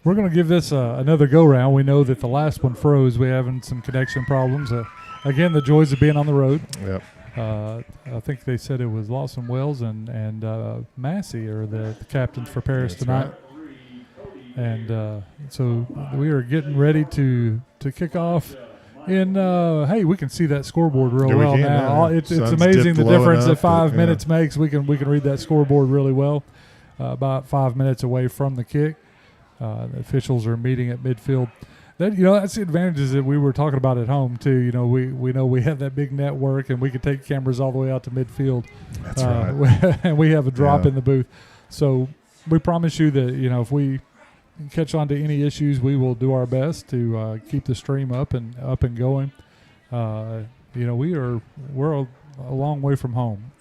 we're going to give this another go-round. We know that the last one froze. We're having some connection problems. Again, the joys of being on the road. Yep. I think they said it was Lawson Wells and Massey are the captains for Paris tonight. Right. And so we are getting ready to kick off. And, hey, we can see that scoreboard real well now. It's amazing the difference that 5 minutes makes. We can read that scoreboard really well. About 5 minutes away from the kick. The officials are meeting at midfield. That's the advantages that we were talking about at home too. We know we have that big network and we can take cameras all the way out to midfield. That's right. And we have a drop in the booth. So we promise you that if we catch on to any issues, we will do our best to keep the stream up and going. We're a long way from home.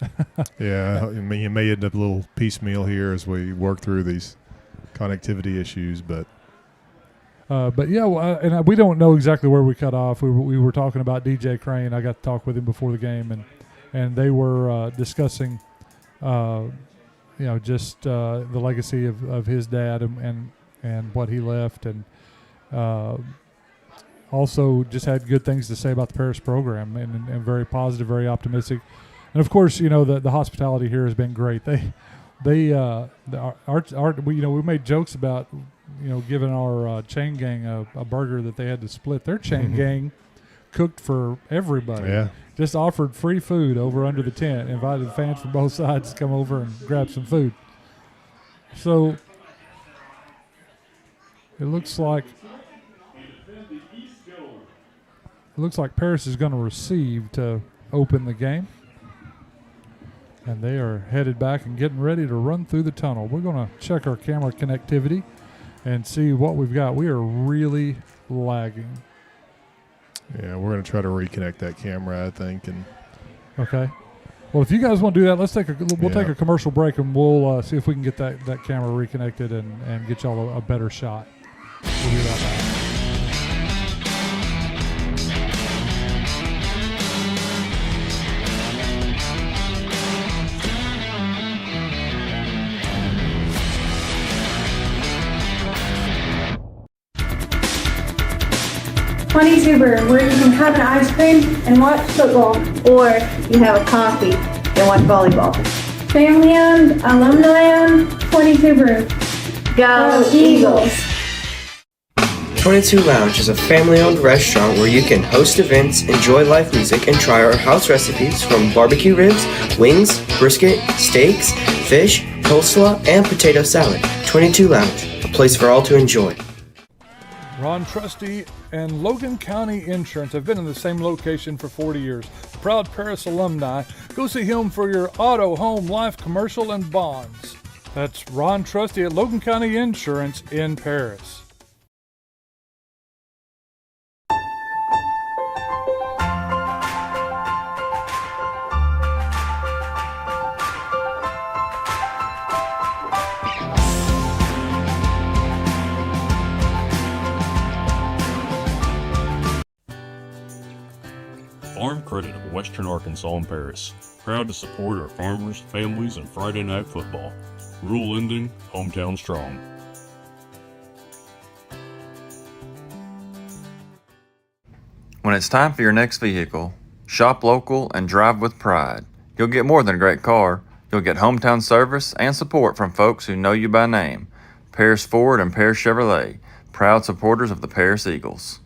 Yeah, I mean, you may end up a little piecemeal here as we work through these connectivity issues, but we don't know exactly where we cut off. We were talking about DJ Crane. I got to talk with him before the game, and they were discussing, just the legacy of his dad and what he left, and also just had good things to say about the Paris program and very positive, very optimistic, and of course, the hospitality here has been great. We made jokes about, giving our chain gang a burger that they had to split. Their chain gang cooked for everybody. Yeah. Just offered free food over under the tent, invited fans from both sides to come over and grab some food. So it looks like Paris is going to receive to open the game. And they are headed back and getting ready to run through the tunnel. We're going to check our camera connectivity and see what we've got. We are really lagging. Yeah, we're going to try to reconnect that camera, I think. Okay. Well, if you guys want to do that, take a commercial break, and we'll see if we can get that camera reconnected and get y'all a better shot. We'll do that. 22 Brew, where you can have an ice cream and watch football. Or you have a coffee and watch volleyball. Family owned, alumni owned, 22 Brew. Go Eagles! 22 Lounge is a family-owned restaurant where you can host events, enjoy live music, and try our house recipes from barbecue ribs, wings, brisket, steaks, fish, coleslaw, and potato salad. 22 Lounge, a place for all to enjoy. Ron Trusty and Logan County Insurance have been in the same location for 40 years. Proud Paris alumni. Go see him for your auto, home, life, commercial, and bonds. That's Ron Trusty at Logan County Insurance in Paris. Farm Credit of Western Arkansas and Paris. Proud to support our farmers, families, and Friday night football. Rural lending, hometown strong. When it's time for your next vehicle, shop local and drive with pride. You'll get more than a great car. You'll get hometown service and support from folks who know you by name. Paris Ford and Paris Chevrolet, proud supporters of the Paris Eagles.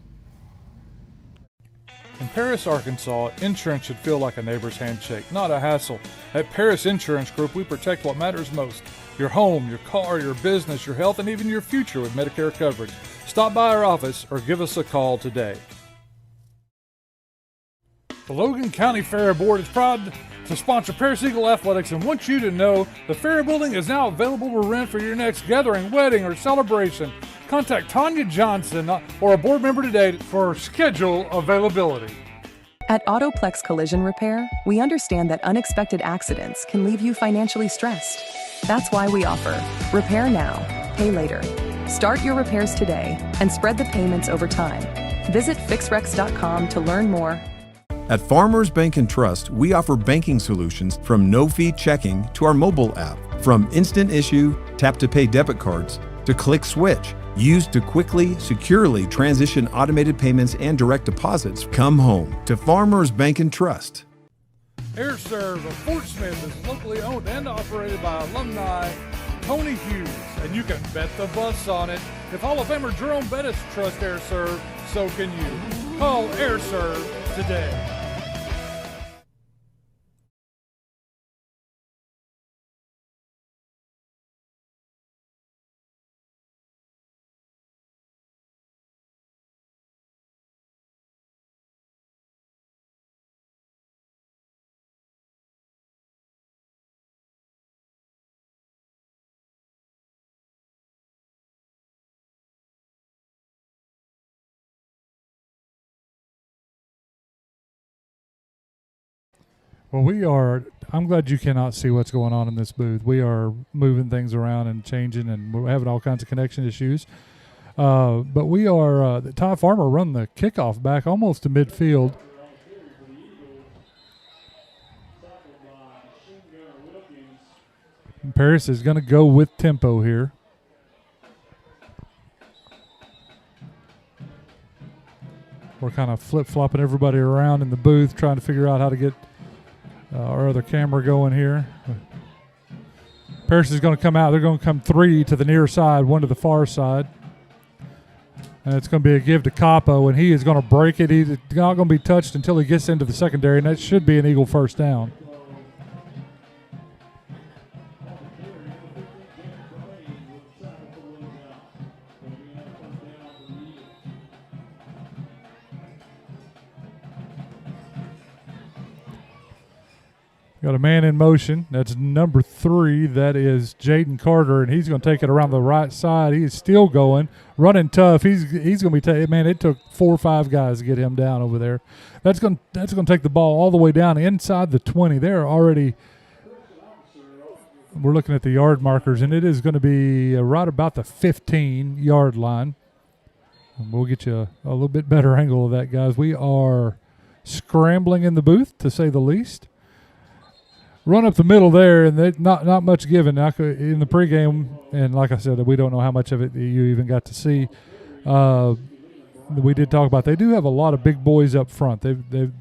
In Paris, Arkansas, insurance should feel like a neighbor's handshake, not a hassle. At Paris Insurance Group, we protect what matters most. Your home, your car, your business, your health, and even your future with Medicare coverage. Stop by our office or give us a call today. The Logan County Fair Board is proud to sponsor Paris Eagle Athletics and wants you to know the Fair Building is now available to rent for your next gathering, wedding, or celebration. Contact Tanya Johnson or a board member today for schedule availability. At Autoplex Collision Repair, we understand that unexpected accidents can leave you financially stressed. That's why we offer Repair Now, Pay Later. Start your repairs today and spread the payments over time. Visit fixrex.com to learn more. At Farmers Bank and Trust, we offer banking solutions from no-fee checking to our mobile app, from instant issue, tap-to-pay debit cards, to click switch. Used to quickly, securely transition automated payments and direct deposits. Come home to Farmers Bank and Trust. Air Serve of Fort Smith is locally owned and operated by alumni Tony Hughes, and you can bet the bus on it. If Hall of Famer Jerome Bettis trusts Air Serve, so can you. Call Air Serve today. Well, I'm glad you cannot see what's going on in this booth. We are moving things around and changing, and we're having all kinds of connection issues. But we are, Ty Farmer run the kickoff back almost to midfield. And Paris is going to go with tempo here. We're kind of flip-flopping everybody around in the booth, trying to figure out how to get our other camera going here. Paris is going to come out. They're going to come 3 to the near side, 1 to the far side. And it's going to be a give to Capo, and he is going to break it. He's not going to be touched until he gets into the secondary, and that should be an Eagle first down. Got a man in motion. That's number 3. That is Jaden Carter, and he's going to take it around the right side. He is still going, running tough. He's going to be man. It took 4 or 5 guys to get him down over there. That's going to take the ball all the way down inside the 20. They're already. We're looking at the yard markers, and it is going to be right about the 15-yard line. And we'll get you a little bit better angle of that, guys. We are scrambling in the booth, to say the least. Run up the middle there, and not much given in the pregame. And like I said, we don't know how much of it you even got to see. We did talk about they do have a lot of big boys up front. They've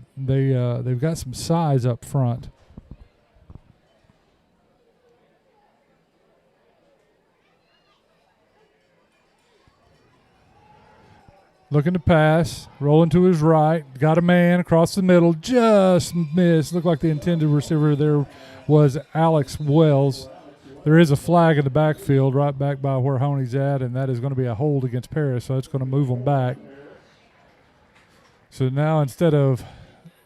got some size up front. Looking to pass, rolling to his right, got a man across the middle, just missed. Looked like the intended receiver there was Alex Wells. There is a flag in the backfield right back by where Honey's at, and that is going to be a hold against Paris, so it's going to move them back. So now instead of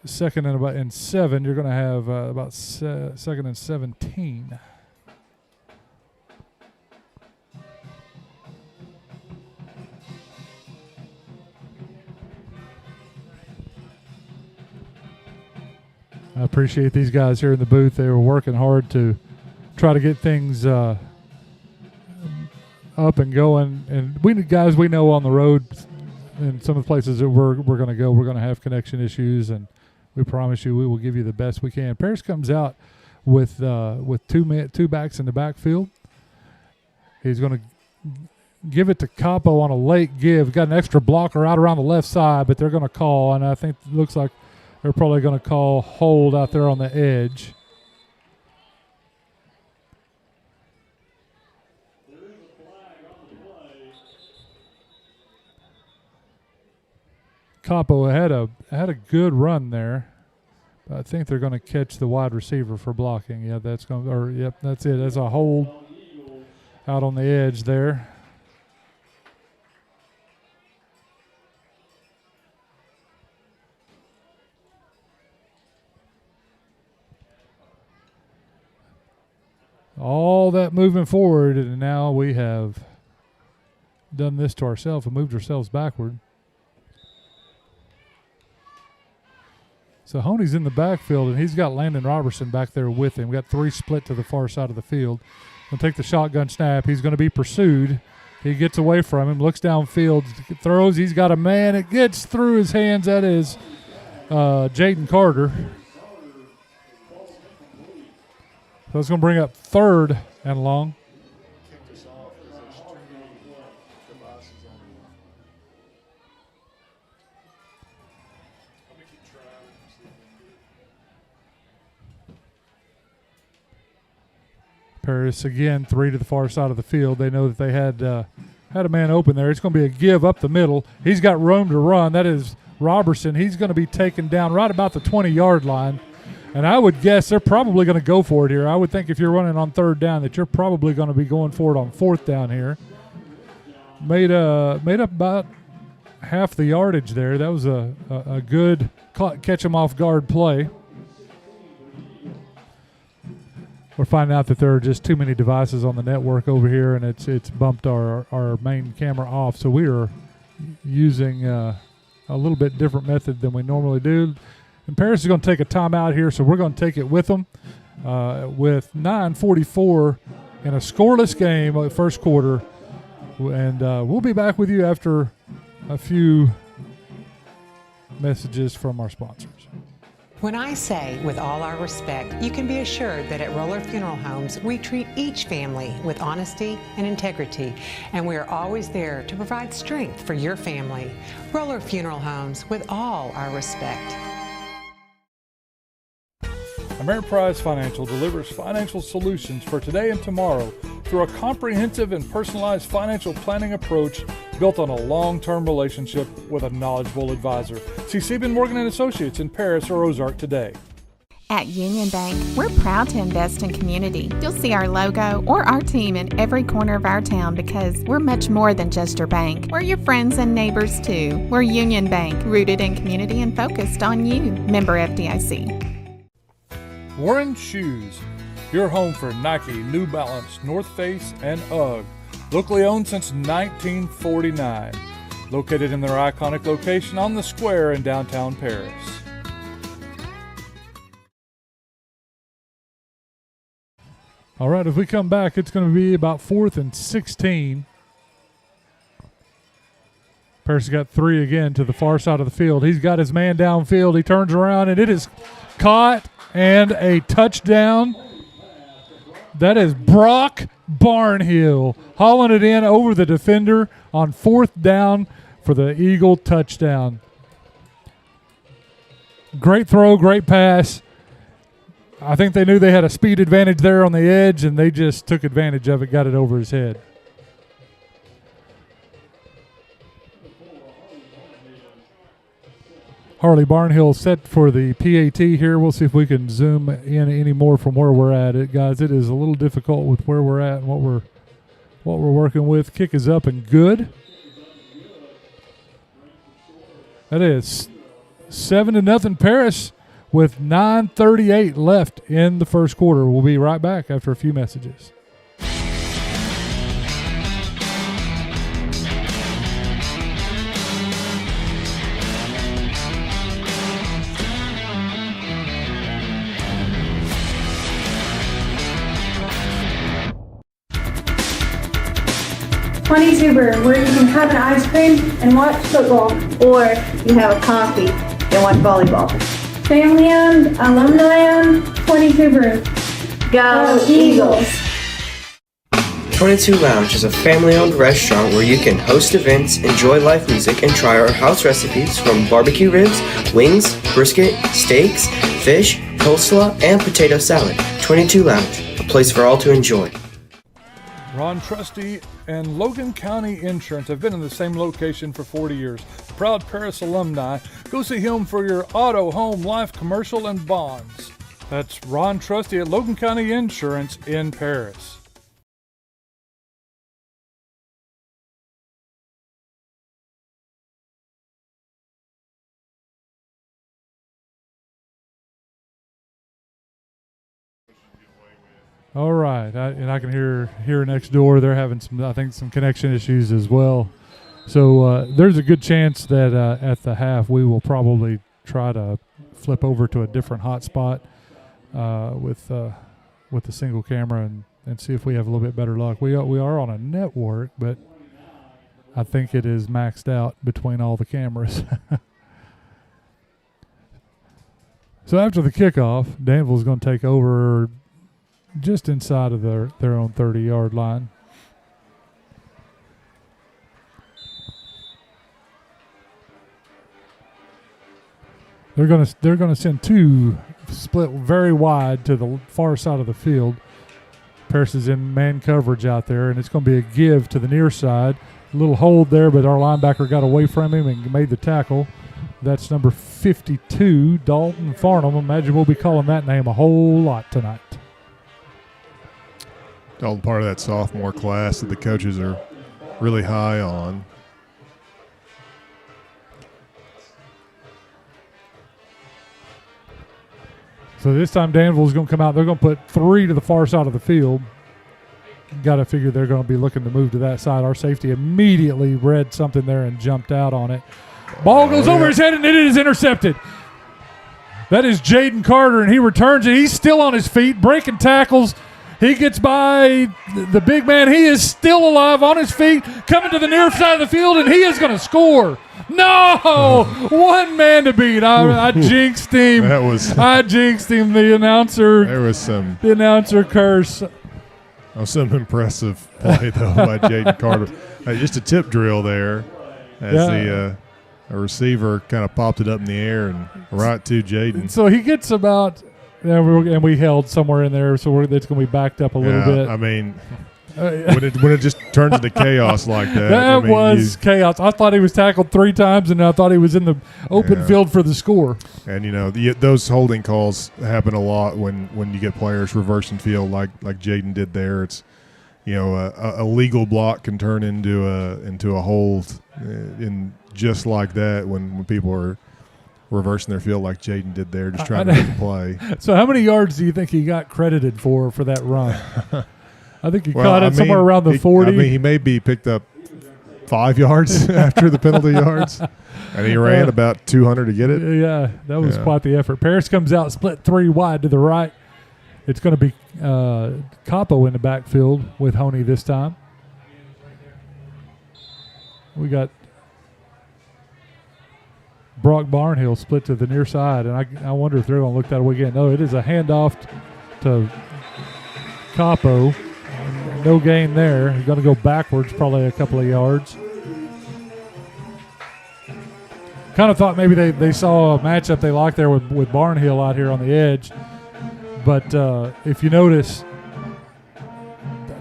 2nd and 7, you're going to have about 2nd and 17. I appreciate these guys here in the booth. They were working hard to try to get things up and going. And we know on the road and some of the places that we're going to go, we're going to have connection issues, and we promise you we will give you the best we can. Paris comes out with 2 backs in the backfield. He's going to give it to Capo on a late give. Got an extra blocker out around the left side, but they're going to call, and I think it looks like they're probably going to call hold out there on the edge. Capo had a good run there. I think they're going to catch the wide receiver for blocking. Yeah, that's it. That's a hold out on the edge there. All that moving forward, and now we have done this to ourselves and moved ourselves backward. So Honey's in the backfield, and he's got Landon Robertson back there with him. Got 3 split to the far side of the field. He'll take the shotgun snap. He's going to be pursued. He gets away from him, looks downfield, throws. He's got a man. It gets through his hands. That is Jaden Carter. So it's going to bring up 3rd and long. Paris again, 3 to the far side of the field. They know that they had a man open there. It's going to be a give up the middle. He's got room to run. That is Robertson. He's going to be taken down right about the 20-yard line. And I would guess they're probably going to go for it here. I would think if you're running on 3rd down that you're probably going to be going for it on 4th down here. Made up about half the yardage there. That was a good catch him off guard play. We're finding out that there are just too many devices on the network over here, and it's bumped our main camera off. So we are using a little bit different method than we normally do. And Paris is going to take a timeout here, so we're going to take it with them. With 9:44 in a scoreless game, first quarter. And we'll be back with you after a few messages from our sponsors. When I say with all our respect, you can be assured that at Roller Funeral Homes, we treat each family with honesty and integrity, and we are always there to provide strength for your family. Roller Funeral Homes, with all our respect. Ameriprise Financial delivers financial solutions for today and tomorrow through a comprehensive and personalized financial planning approach built on a long-term relationship with a knowledgeable advisor. See Sieben Morgan & Associates in Paris or Ozark today. At Union Bank, we're proud to invest in community. You'll see our logo or our team in every corner of our town because we're much more than just your bank. We're your friends and neighbors too. We're Union Bank, rooted in community and focused on you. Member FDIC. Warren Shoes, your home for Nike, New Balance, North Face, and UGG. Locally owned since 1949. Located in their iconic location on the square in downtown Paris. All right, if we come back, it's going to be about 4th and 16. Paris got 3 again to the far side of the field. He's got his man downfield. He turns around, and it is caught and a touchdown. That is Brock Barnhill hauling it in over the defender on 4th down for the Eagle touchdown. Great throw, great pass. I think they knew they had a speed advantage there on the edge, and they just took advantage of it, got it over his head. Harley Barnhill set for the PAT here. We'll see if we can zoom in any more from where we're at. Guys, it is a little difficult with where we're at and what we're working with. Kick is up and good. That is 7-0 Paris with 9:38 left in the first quarter. We'll be right back after a few messages. Tuber, where you can have an ice cream and watch football. Or you have a coffee and watch volleyball. Family owned, alumni owned, 22 Brew. Go Eagles! 22 Lounge is a family-owned restaurant where you can host events, enjoy live music, and try our house recipes from barbecue ribs, wings, brisket, steaks, fish, coleslaw, and potato salad. 22 Lounge, a place for all to enjoy. Ron Trusty and Logan County Insurance have been in the same location for 40 years. Proud Paris alumni. Go see him for your auto, home, life, commercial, and bonds. That's Ron Trusty at Logan County Insurance in Paris. All right, I can hear next door. They're having some connection issues as well. So there's a good chance that at the half we will probably try to flip over to a different hotspot with the single camera and see if we have a little bit better luck. We are on a network, but I think it is maxed out between all the cameras. So after the kickoff, Danville is going to take over just inside of their own 30-yard line. They're going to send 2 split very wide to the far side of the field. Paris is in man coverage out there, and it's going to be a give to the near side. A little hold there, but our linebacker got away from him and made the tackle. That's number 52, Dalton Farnham. Imagine we'll be calling that name a whole lot tonight. Dalton, part of that sophomore class that the coaches are really high on. So this time Danville's going to come out. They're going to put 3 to the far side of the field. Got to figure they're going to be looking to move to that side. Our safety immediately read something there and jumped out on it. Ball goes over his head, and it is intercepted. That is Jaden Carter, and he returns it. He's still on his feet, breaking tackles. He gets by the big man. He is still alive on his feet, coming to the near side of the field, and he is going to score. No! One man to beat. I jinxed him. I jinxed him. The announcer. There was some. The announcer curse. Some impressive play, though, by Jaden Carter. Just a tip drill there as a receiver kind of popped it up in the air and right to Jaden. So he gets about, and we held somewhere in there, so it's going to be backed up a little bit. I mean, when it just turns into chaos like that. That was chaos. I thought he was tackled 3 times, and I thought he was in the open field for the score. And, those holding calls happen a lot when you get players reversing field like Jaden did there. It's, a legal block can turn into a hold in just like that when people are reversing their field like Jaden did there, just trying to make a play. So how many yards do you think he got credited for that run? I think he caught it somewhere around the 40. He maybe picked up 5 yards after the penalty yards, and he ran about 200 to get it. Yeah, that was quite the effort. Paris comes out, split 3 wide to the right. It's going to be Capo in the backfield with Honey this time. We got Brock Barnhill split to the near side, and I wonder if they're going to look that way again. No, it is a handoff to Capo. No gain there. He's going to go backwards probably a couple of yards. Kind of thought maybe they saw a matchup they liked there with Barnhill out here on the edge. But if you notice,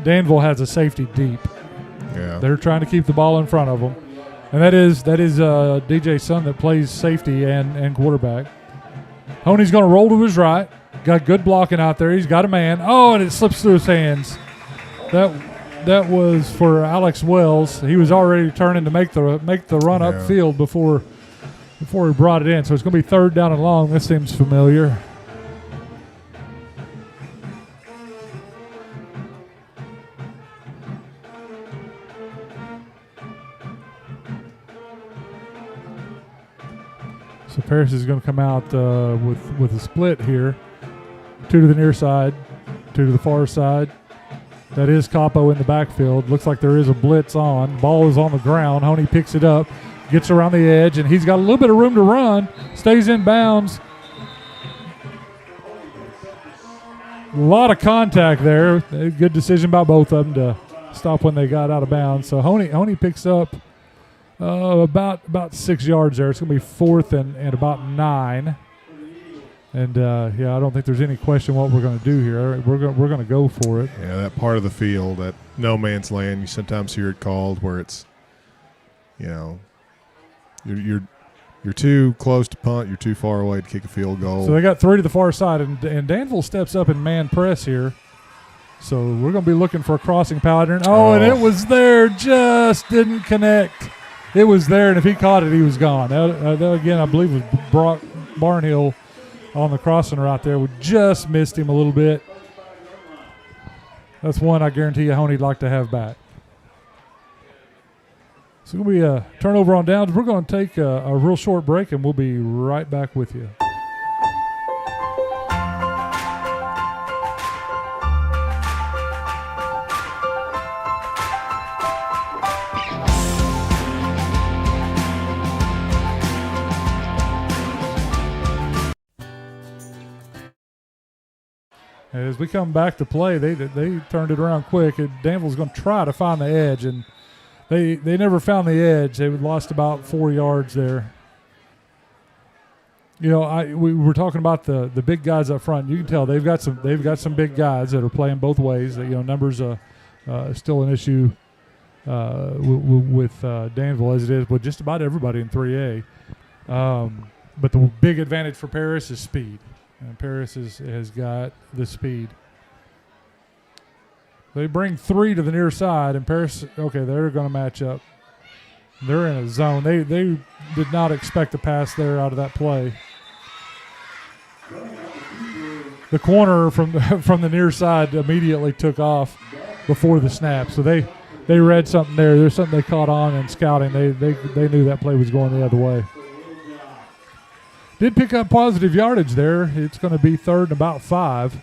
Danville has a safety deep. Yeah. They're trying to keep the ball in front of them. And that is DJ's son that plays safety and quarterback. Honey's going to roll to his right. Got good blocking out there. He's got a man. Oh, and it slips through his hands. That was for Alex Wells. He was already turning to make the run upfield before he brought it in. So it's going to be 3rd down and long. This seems familiar. So Paris is going to come out with a split here. 2 to the near side, 2 to the far side. That is Capo in the backfield. Looks like there is a blitz on. Ball is on the ground. Honey picks it up, gets around the edge, and he's got a little bit of room to run. Stays in bounds. A lot of contact there. Good decision by both of them to stop when they got out of bounds. So Honey picks up about 6 yards there. It's going to be 4th and about 9. And I don't think there's any question what we're going to do here. We're going to go for it. Yeah, that part of the field, that no man's land, you sometimes hear it called where it's, you're too close to punt, you're too far away to kick a field goal. So they got 3 to the far side, and Danville steps up in man press here. So we're going to be looking for a crossing pattern. Oh, and it was there, just didn't connect. It was there, and if he caught it, he was gone. That again, I believe, was Brock Barnhill on the crossing route there. We just missed him a little bit. That's one I guarantee you Honey'd like to have back. So it's going to be a turnover on downs. We're going to take a real short break, and we'll be right back with you. As we come back to play, they turned it around quick. Danville's going to try to find the edge, and they never found the edge. They lost about 4 yards there. we were talking about the big guys up front. You can tell they've got some big guys that are playing both ways. Numbers still an issue with Danville as it is with just about everybody in 3A. But the big advantage for Paris is speed, and Paris has got the speed. They bring 3 to the near side, and Paris, okay, they're going to match up. They're in a zone. They did not expect a pass there out of that play. The corner from the near side immediately took off before the snap. So they read something there. There's something they caught on in scouting. They knew that play was going the other way. Did pick up positive yardage there. It's going to be 3rd and about 5.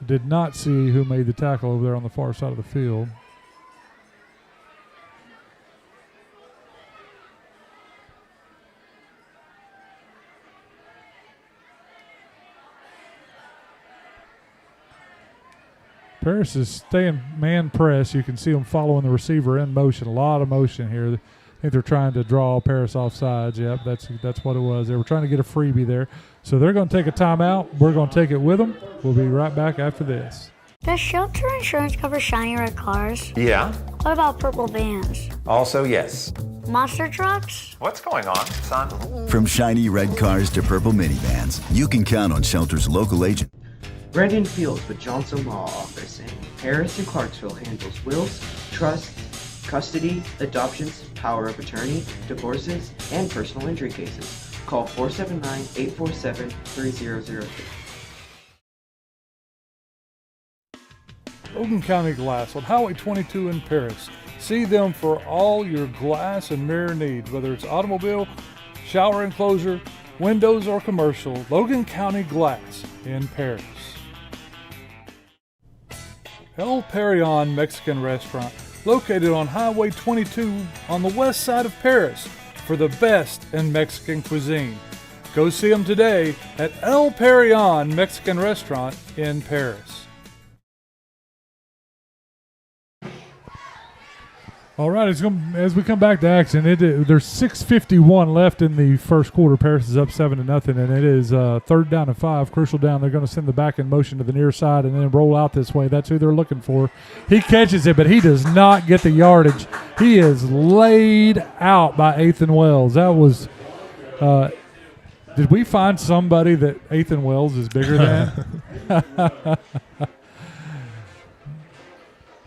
Did not see who made the tackle over there on the far side of the field. Paris is staying man press. You can see them following the receiver in motion. A lot of motion here. I think they're trying to draw Paris off sides. Yep, that's what it was. They were trying to get a freebie there. So they're going to take a timeout. We're going to take it with them. We'll be right back after this. Does Shelter Insurance cover shiny red cars? Yeah. What about purple vans? Also, yes. Monster trucks? What's going on, son? From shiny red cars to purple minivans, you can count on Shelter's local agent. Brandon Fields with Johnson Law Office in Paris and Clarksville handles wills, trusts, custody, adoptions, power of attorney, divorces, and personal injury cases. Call 479-847-3003. Logan County Glass on Highway 22 in Paris. See them for all your glass and mirror needs, whether it's automobile, shower enclosure, windows, or commercial. Logan County Glass in Paris. El Perion Mexican Restaurant, located on Highway 22 on the west side of Paris, for the best in Mexican cuisine. Go see them today at El Perion Mexican Restaurant in Paris. All right, as we come back to action, there's 6:51 left in the first quarter. Paris is up 7-0, and it is 3rd down and 5, crucial down. They're going to send the back in motion to the near side and then roll out this way. That's who they're looking for. He catches it, but he does not get the yardage. He is laid out by Ethan Wells. That was did we find somebody that Ethan Wells is bigger than?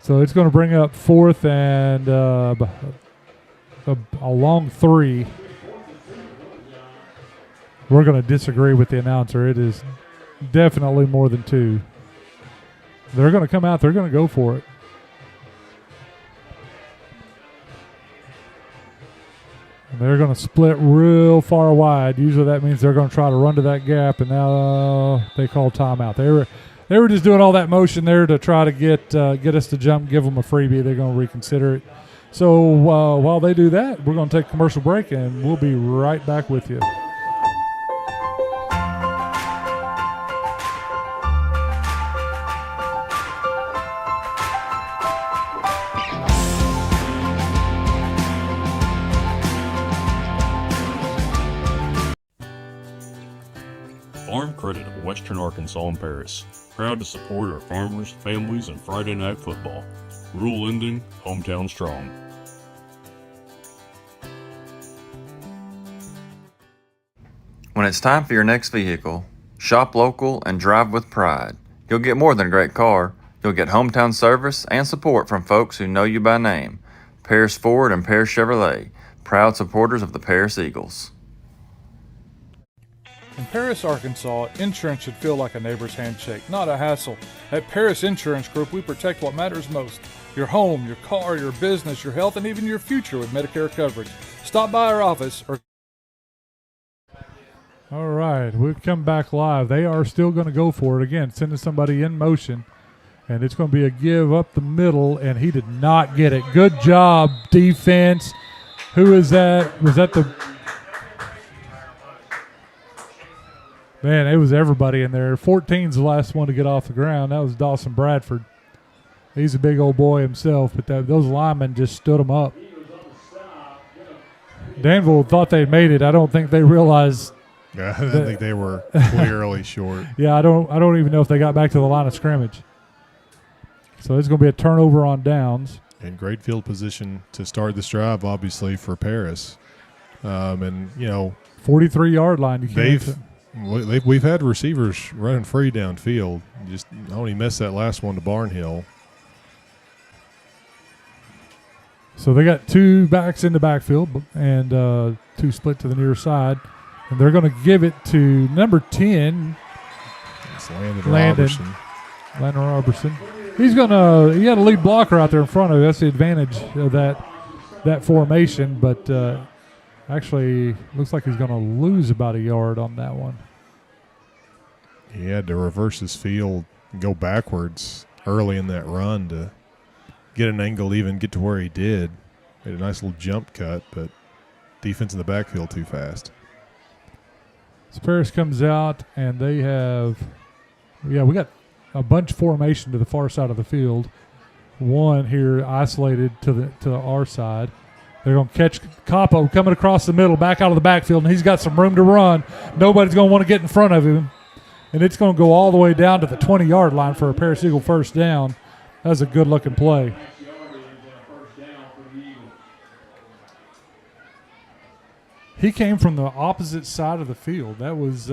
So it's going to bring up 4th and a long 3. We're going to disagree with the announcer. It is definitely more than 2. They're going to come out. They're going to go for it. And they're going to split real far wide. Usually that means they're going to try to run to that gap, and now they call timeout. They were just doing all that motion there to try to get us to jump, give them a freebie. They're going to reconsider it. So while they do that, we're going to take a commercial break, and we'll be right back with you. Farm Credit of Western Arkansas and Paris. Proud to support our farmers, families, and Friday night football. Rule ending, hometown strong. When it's time for your next vehicle, shop local and drive with pride. You'll get more than a great car. You'll get hometown service and support from folks who know you by name. Paris Ford and Paris Chevrolet, proud supporters of the Paris Eagles. In Paris, Arkansas, insurance should feel like a neighbor's handshake, not a hassle. At Paris Insurance Group, we protect what matters most. Your home, your car, your business, your health, and even your future with Medicare coverage. Stop by our office or... All right, we've come back live. They are still going to go for it again, sending somebody in motion. And it's going to be a give up the middle, and he did not get it. Good job, defense. Who is that? Was that the... Man, it was everybody in there. 14's the last one to get off the ground. That was Dawson Bradford. He's a big old boy himself, but those linemen just stood him up. Danville thought they made it. I don't think they realized. Yeah, I think they were clearly short. Yeah, I don't even know if they got back to the line of scrimmage. So it's going to be a turnover on downs. And great field position to start this drive, obviously, for Paris. And, 43-yard line. We've had receivers running free downfield. Just only missed that last one to Barnhill. So they got 2 backs in the backfield and 2 split to the near side. And they're going to give it to number 10. It's Landon Robertson. He had a lead blocker out there in front of him. That's the advantage of that formation. But actually, looks like he's going to lose about a yard on that one. He had to reverse his field and go backwards early in that run to get an angle, even get to where he did. Made a nice little jump cut, but defense in the backfield too fast. So Paris comes out, and they have, we got a bunch formation to the far side of the field. One here isolated to our side. They're going to catch Capo coming across the middle, back out of the backfield, and he's got some room to run. Nobody's going to want to get in front of him, and it's going to go all the way down to the 20-yard line for a Paris Eagle first down. That's a good-looking play. He came from the opposite side of the field. That was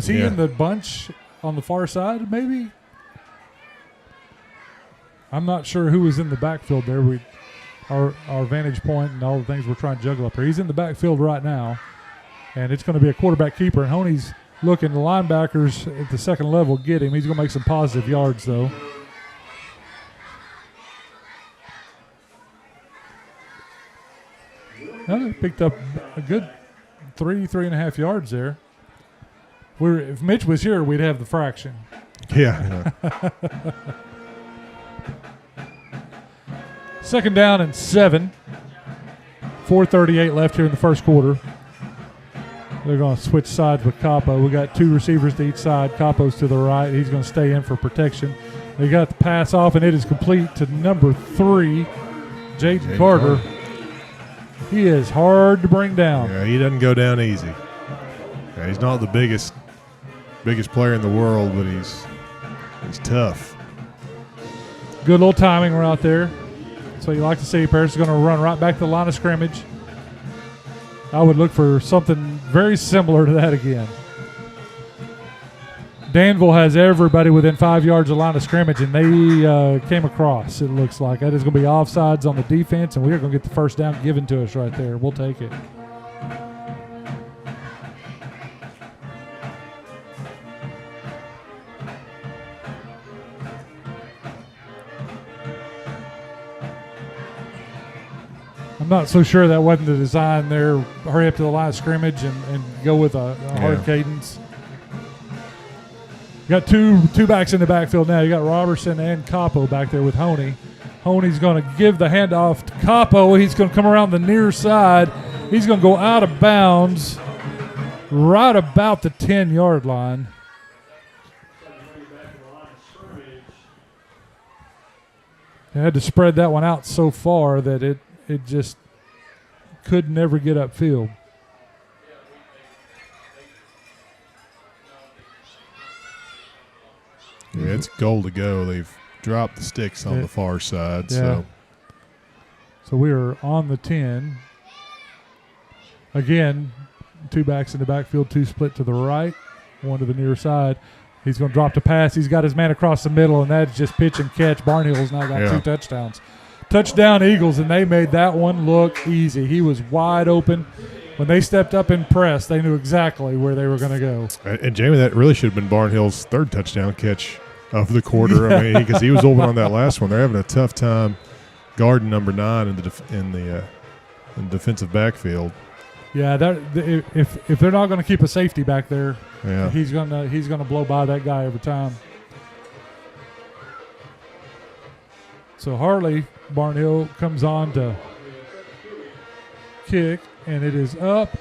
he in the bunch on the far side, maybe? I'm not sure who was in the backfield there. Our vantage point and all the things we're trying to juggle up here. He's in the backfield right now, and it's going to be a quarterback keeper. And Honey's looking, the linebackers at the second level get him. He's going to make some positive yards, though. He picked up a good 3.5 yards there. If Mitch was here, we'd have the fraction. Yeah. Second down and 7. 4:38 left here in the first quarter. They're going to switch sides with Capo. We got 2 receivers to each side. Capo's to the right. He's going to stay in for protection. They got the pass off, and it is complete to number 3, Jaden Carter. He is hard to bring down. Yeah, he doesn't go down easy. Yeah, he's not the biggest player in the world, but he's tough. Good little timing right there. So you like to see. Paris is going to run right back to the line of scrimmage. I would look for something very similar to that again. Danville has everybody within 5 yards of the line of scrimmage, and they came across, it looks like. That is going to be offsides on the defense, and we're going to get the first down given to us right there. We'll take it. I'm not so sure that wasn't the design there. Hurry up to the line of scrimmage and go with a hard cadence. You got two backs in the backfield now. You got Robertson and Capo back there with Honey. Honey's going to give the handoff to Capo. He's going to come around the near side. He's going to go out of bounds right about the 10-yard line. They had to spread that one out so far that it just could never get upfield. Yeah, it's goal to go. They've dropped the sticks on the far side. Yeah. So we are on the 10. Again, 2 backs in the backfield, 2 split to the right, 1 to the near side. He's going to drop the pass. He's got his man across the middle, and that's just pitch and catch. Barnhill's now got 2 touchdowns. Touchdown Eagles, and they made that one look easy. He was wide open. When they stepped up and pressed, they knew exactly where they were going to go. And Jamie, that really should have been Barnhill's 3rd touchdown catch of the quarter. I mean, because he was open on that last one. They're having a tough time guarding number 9 in the defensive backfield. Yeah, if they're not going to keep a safety back there, yeah, he's gonna blow by that guy every time. So Hartley Barnhill comes on to kick, and it is up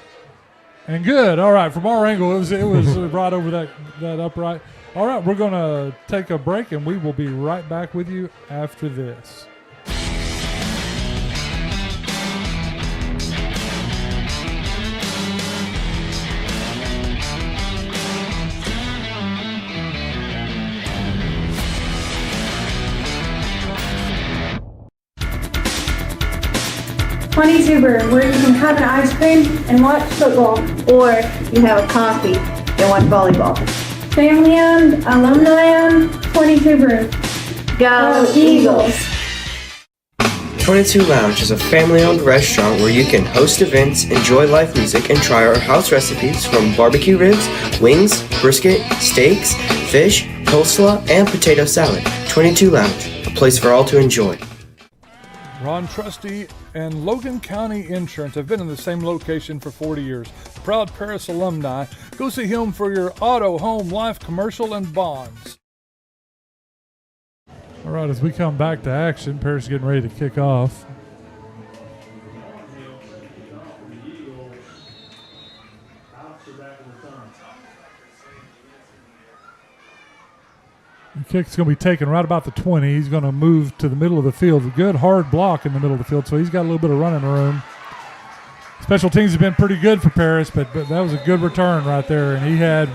and good. All right, from our angle, it was right over that upright. All right, we're going to take a break, and we will be right back with you after this. 22 Brew, where you can have an ice cream and watch football. Or you have a coffee and watch volleyball. Family owned, alumni owned, 22 Brew. Go Eagles! 22 Lounge is a family-owned restaurant where you can host events, enjoy live music, and try our house recipes from barbecue ribs, wings, brisket, steaks, fish, coleslaw, and potato salad. 22 Lounge, a place for all to enjoy. Ron Trusty and Logan County Insurance have been in the same location for 40 years. Proud Paris alumni. Go see him for your auto, home, life, commercial, and bonds. All right, as we come back to action, Paris is getting ready to kick off. The kick's going to be taken right about the 20. He's going to move to the middle of the field. A good hard block in the middle of the field, so he's got a little bit of running room. Special teams have been pretty good for Paris, but that was a good return right there, and he had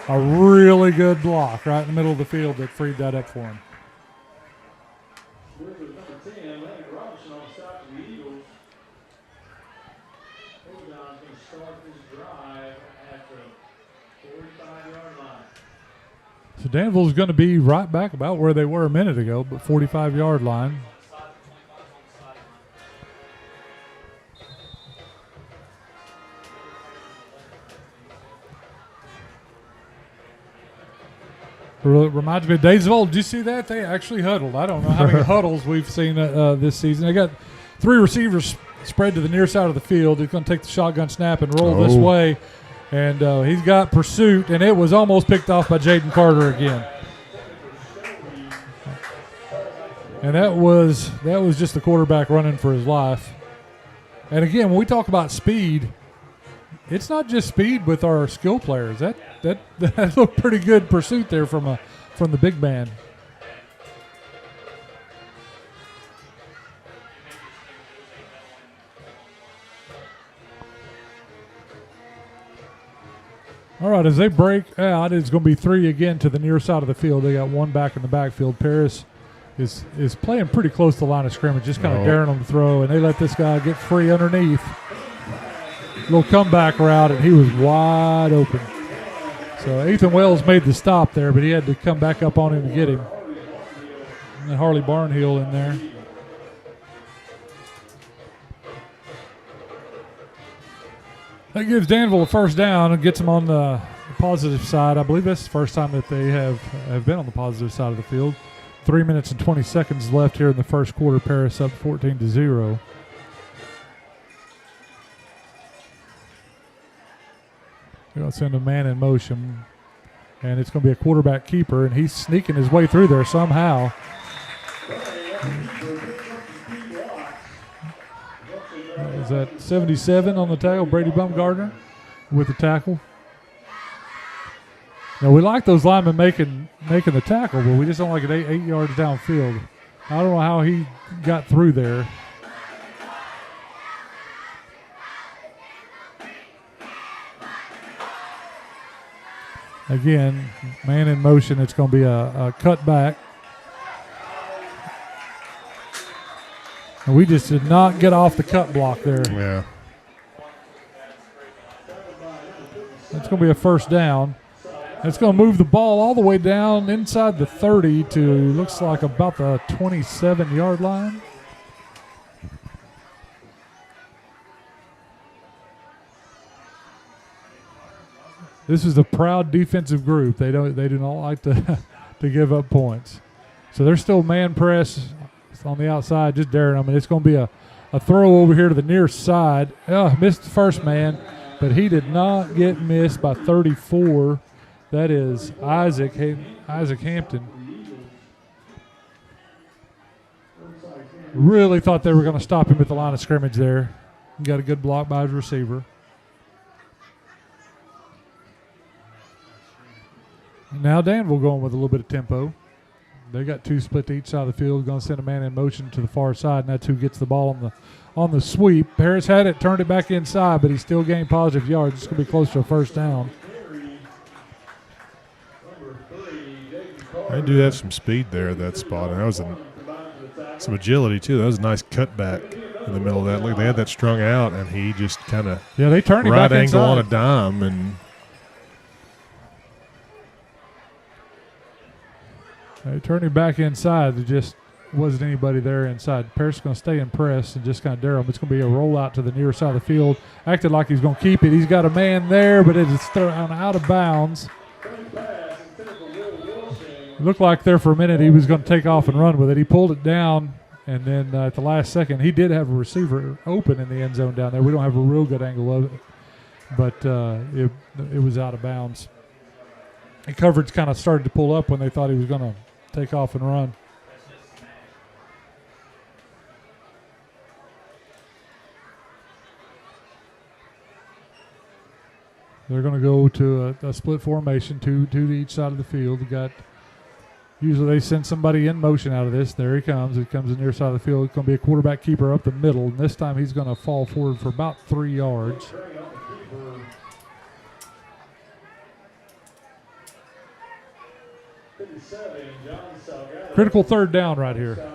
a really good block right in the middle of the field that freed that up for him. So Danville's going to be right back about where they were a minute ago, but 45-yard line. It reminds me of days of old. Did you see that? They actually huddled. I don't know how many huddles we've seen this season. They got three receivers spread to the near side of the field. He's going to take the shotgun snap and roll this way. And he's got pursuit, and it was almost picked off by Jaden Carter again. And that was just the quarterback running for his life. And again, when we talk about speed, it's not just speed with our skill players. That looked pretty good pursuit there from the big man. All right, as they break out, it's going to be three again to the near side of the field. They got one back in the backfield. Paris is playing pretty close to the line of scrimmage, just kind of daring them to throw, and they let this guy get free underneath. Little comeback route, and he was wide open. So Ethan Wells made the stop there, but he had to come back up on him to get him. And Harley Barnhill in there. That gives Danville a first down and gets them on the positive side. I believe that's the first time that they have been on the positive side of the field. 3 minutes and 20 seconds left here in the first quarter. Paris up 14-0. They're going to send a man in motion, and it's going to be a quarterback keeper, and he's sneaking his way through there somehow. Is that 77 on the tackle? Brady Bumgardner with the tackle. Now, we like those linemen making the tackle, but we just don't like it 8 yards downfield. I don't know how he got through there. Again, man in motion. It's going to be a cut back. And we just did not get off the cut block there. Yeah. It's going to be a first down. It's going to move the ball all the way down inside the 30 to looks like about the 27-yard line. This is a proud defensive group. They do not like to give up points. So they're still man press on the outside, just daring them. And it's going to be a throw over here to the near side. Missed the first man, but he did not get missed by 34. That is Isaac Hampton. Really thought they were going to stop him at the line of scrimmage there. Got a good block by his receiver. Now Danville going with a little bit of tempo. They got two split to each side of the field. Going to send a man in motion to the far side, and that's who gets the ball on the sweep. Harris had it, turned it back inside, but he still gained positive yards. It's going to be close to a first down. They do have some speed there at that spot, and that was some agility too. That was a nice cutback. in the middle of that. Look, they had that strung out, and he just kind of they turned him right back angle inside. on a dime, and They turned him back inside. There just wasn't anybody there inside. Paris is going to stay in press and just kind of dare him. It's going to be a rollout to the near side of the field. Acted like he's going to keep it. He's got a man there, but it is thrown out of bounds. It looked like there for a minute he was going to take off and run with it. He pulled it down, and then at the last second, he did have a receiver open in the end zone down there. We don't have a real good angle of it, but it was out of bounds. The coverage kind of started to pull up when they thought he was going to take off and run. They're going to go to a split formation, two to each side of the field. Usually they send somebody in motion out of this. There he comes. He comes in the near side of the field. It's going to be a quarterback keeper up the middle, and this time he's going to fall forward for about 3 yards. Critical third down right here.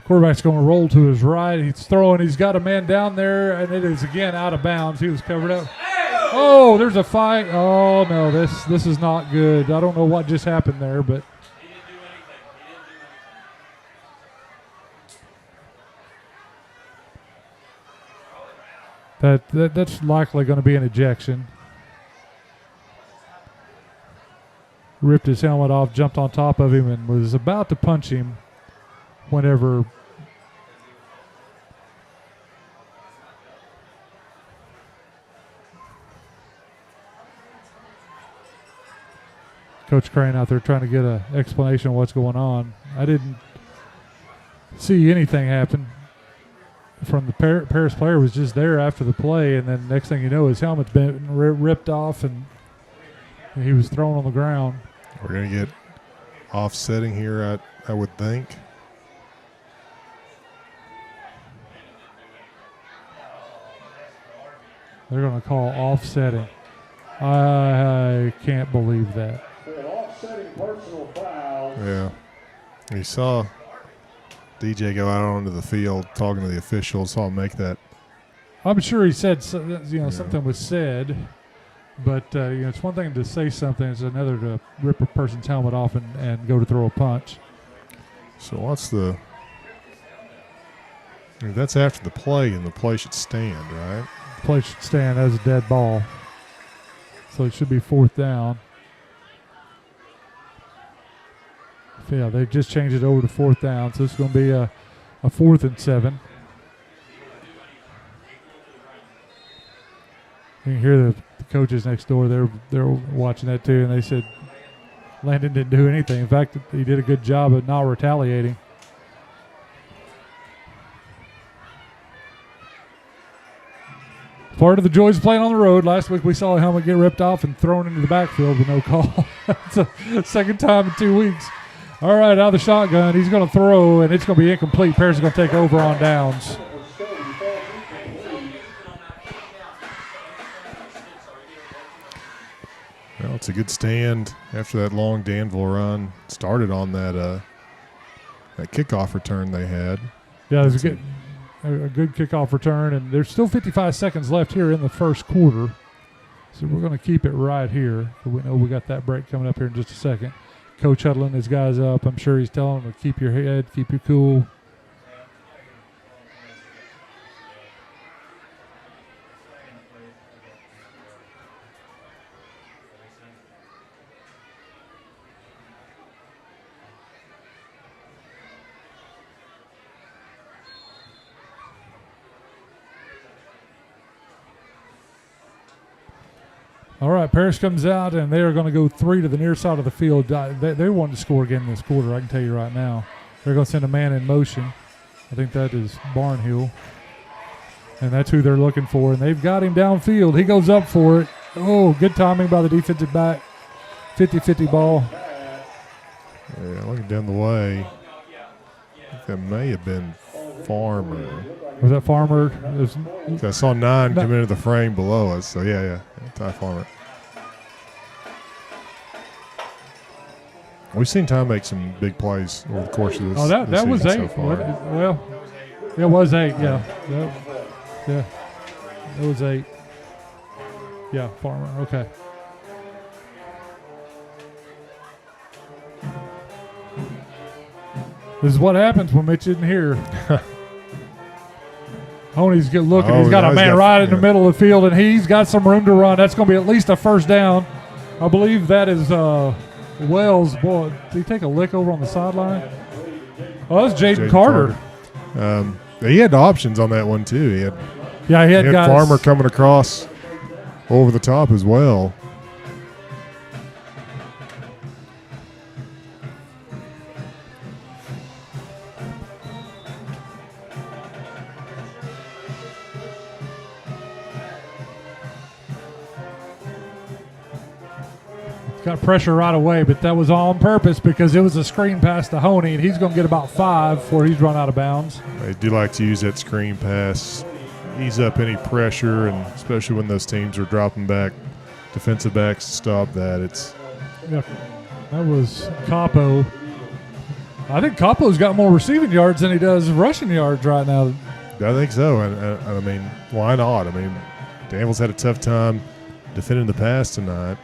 Quarterback's going to roll to his right. He's throwing. He's got a man down there, and it is again out of bounds. He was covered up. Oh, there's a fight. Oh, no, this is not good. I don't know what just happened there, but that's likely going to be an ejection. Ripped his helmet off, jumped on top of him, and was about to punch him whenever Coach Crane out there trying to get an explanation of what's going on. I didn't see anything happen from the Paris player. Was just there after the play, and then next thing you know, his helmet's been ripped off, and he was thrown on the ground. We're going to get offsetting here, I would think. They're going to call offsetting. I can't believe that. Yeah. You saw DJ go out onto the field talking to the officials, saw him make that. I'm sure he said, something was said, but it's one thing to say something, it's another to rip a person's helmet off and go to throw a punch. So what's the? That's after the play, and the play should stand, right? The play should stand as a dead ball. So it should be 4th down. Yeah, they just changed it over to 4th down, so it's going to be a 4th and 7. You can hear the coaches next door. They're watching that too, and they said Landon didn't do anything. In fact, he did a good job of not retaliating. Part of the joys of playing on the road. Last week we saw a helmet get ripped off and thrown into the backfield with no call. It's the second time in 2 weeks. All right, out of the shotgun. He's going to throw, and it's going to be incomplete. Paris is going to take over on downs. Well, it's a good stand after that long Danville run. Started on that kickoff return they had. Yeah, it was a good kickoff return, and there's still 55 seconds left here in the first quarter. So we're going to keep it right here. We know we got that break coming up here in just a second. Coach huddling his guys up. I'm sure he's telling them to keep your head, keep you cool. All right, Paris comes out, and they are going to go 3 to the near side of the field. They wanted to score again in this quarter, I can tell you right now. They're going to send a man in motion. I think that is Barnhill. And that's who they're looking for. And they've got him downfield. He goes up for it. Oh, good timing by the defensive back. 50-50 ball. Yeah, looking down the way. I think that may have been Farmer. Was that Farmer? I saw 9 come into the frame below us. So, yeah, Ty Farmer. We've seen Ty make some big plays over the course of this. Oh, that was 8. So Well, it was 8, yeah. Yeah. It was 8. Yeah, Farmer. Okay. This is what happens when Mitch isn't here. Honey's good looking. He's got a man right in the middle of the field, and he's got some room to run. That's going to be at least a first down. I believe that is Wells. Boy, did he take a lick over on the sideline? Oh, that's Jaden Carter. He had options on that one, too. He had guys. Farmer coming across over the top as well. Got pressure right away, but that was all on purpose because it was a screen pass to Honey, and he's going to get about 5 before he's run out of bounds. They do like to use that screen pass, ease up any pressure, and especially when those teams are dropping back, defensive backs to stop that. That was Capo. I think Capo's got more receiving yards than he does rushing yards right now. I think so, and I mean, why not? I mean, Danville's had a tough time defending the pass tonight.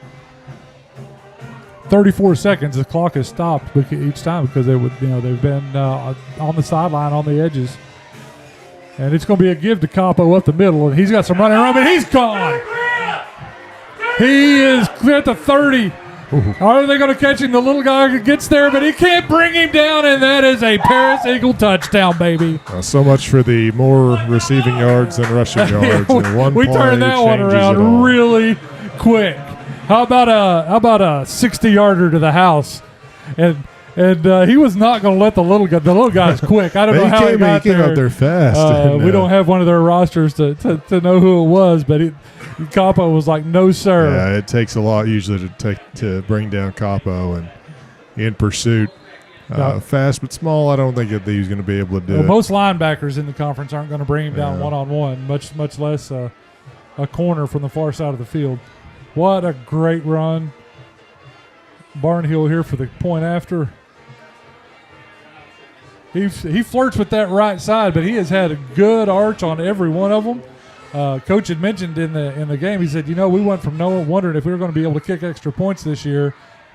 34 seconds. The clock has stopped each time because they've been on the sideline on the edges, and it's going to be a give to Capo up the middle, and he's got some running around, but he's gone. He is clear at the 30. Are they going to catch him? The little guy gets there, but he can't bring him down, and that is a Paris Eagle touchdown, baby. So much for the more receiving yards than rushing yards. We turned that one around really quick. How about a 60-yarder to the house, and he was not going to let the little guy. The little guy's quick. I don't know how he got there. He came up there fast. We don't have one of their rosters to know who it was, but Capo was like, no sir. Yeah, it takes a lot usually to bring down Capo, and in pursuit. Fast but small, I don't think that he was going to be able to do it. Most linebackers in the conference aren't going to bring him down one-on-one, much less a corner from the far side of the field. What a great run. Barnhill here for the point after. He flirts with that right side, but he has had a good arch on every one of them. Coach had mentioned in the game, he said, we went from wondering if we were going to be able to kick extra points this year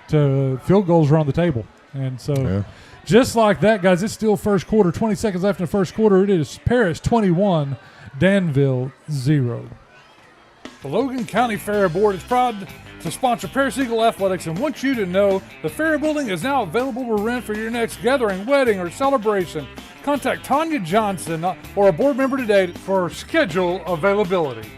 to field goals are on the table. And so just like that, guys, it's still first quarter, 20 seconds left in the first quarter. It is Paris 21, Danville 0. The Logan County Fair Board is proud to sponsor Paris Eagle Athletics and wants you to know the Fair Building is now available to rent for your next gathering, wedding, or celebration. Contact Tanya Johnson or a board member today for schedule availability.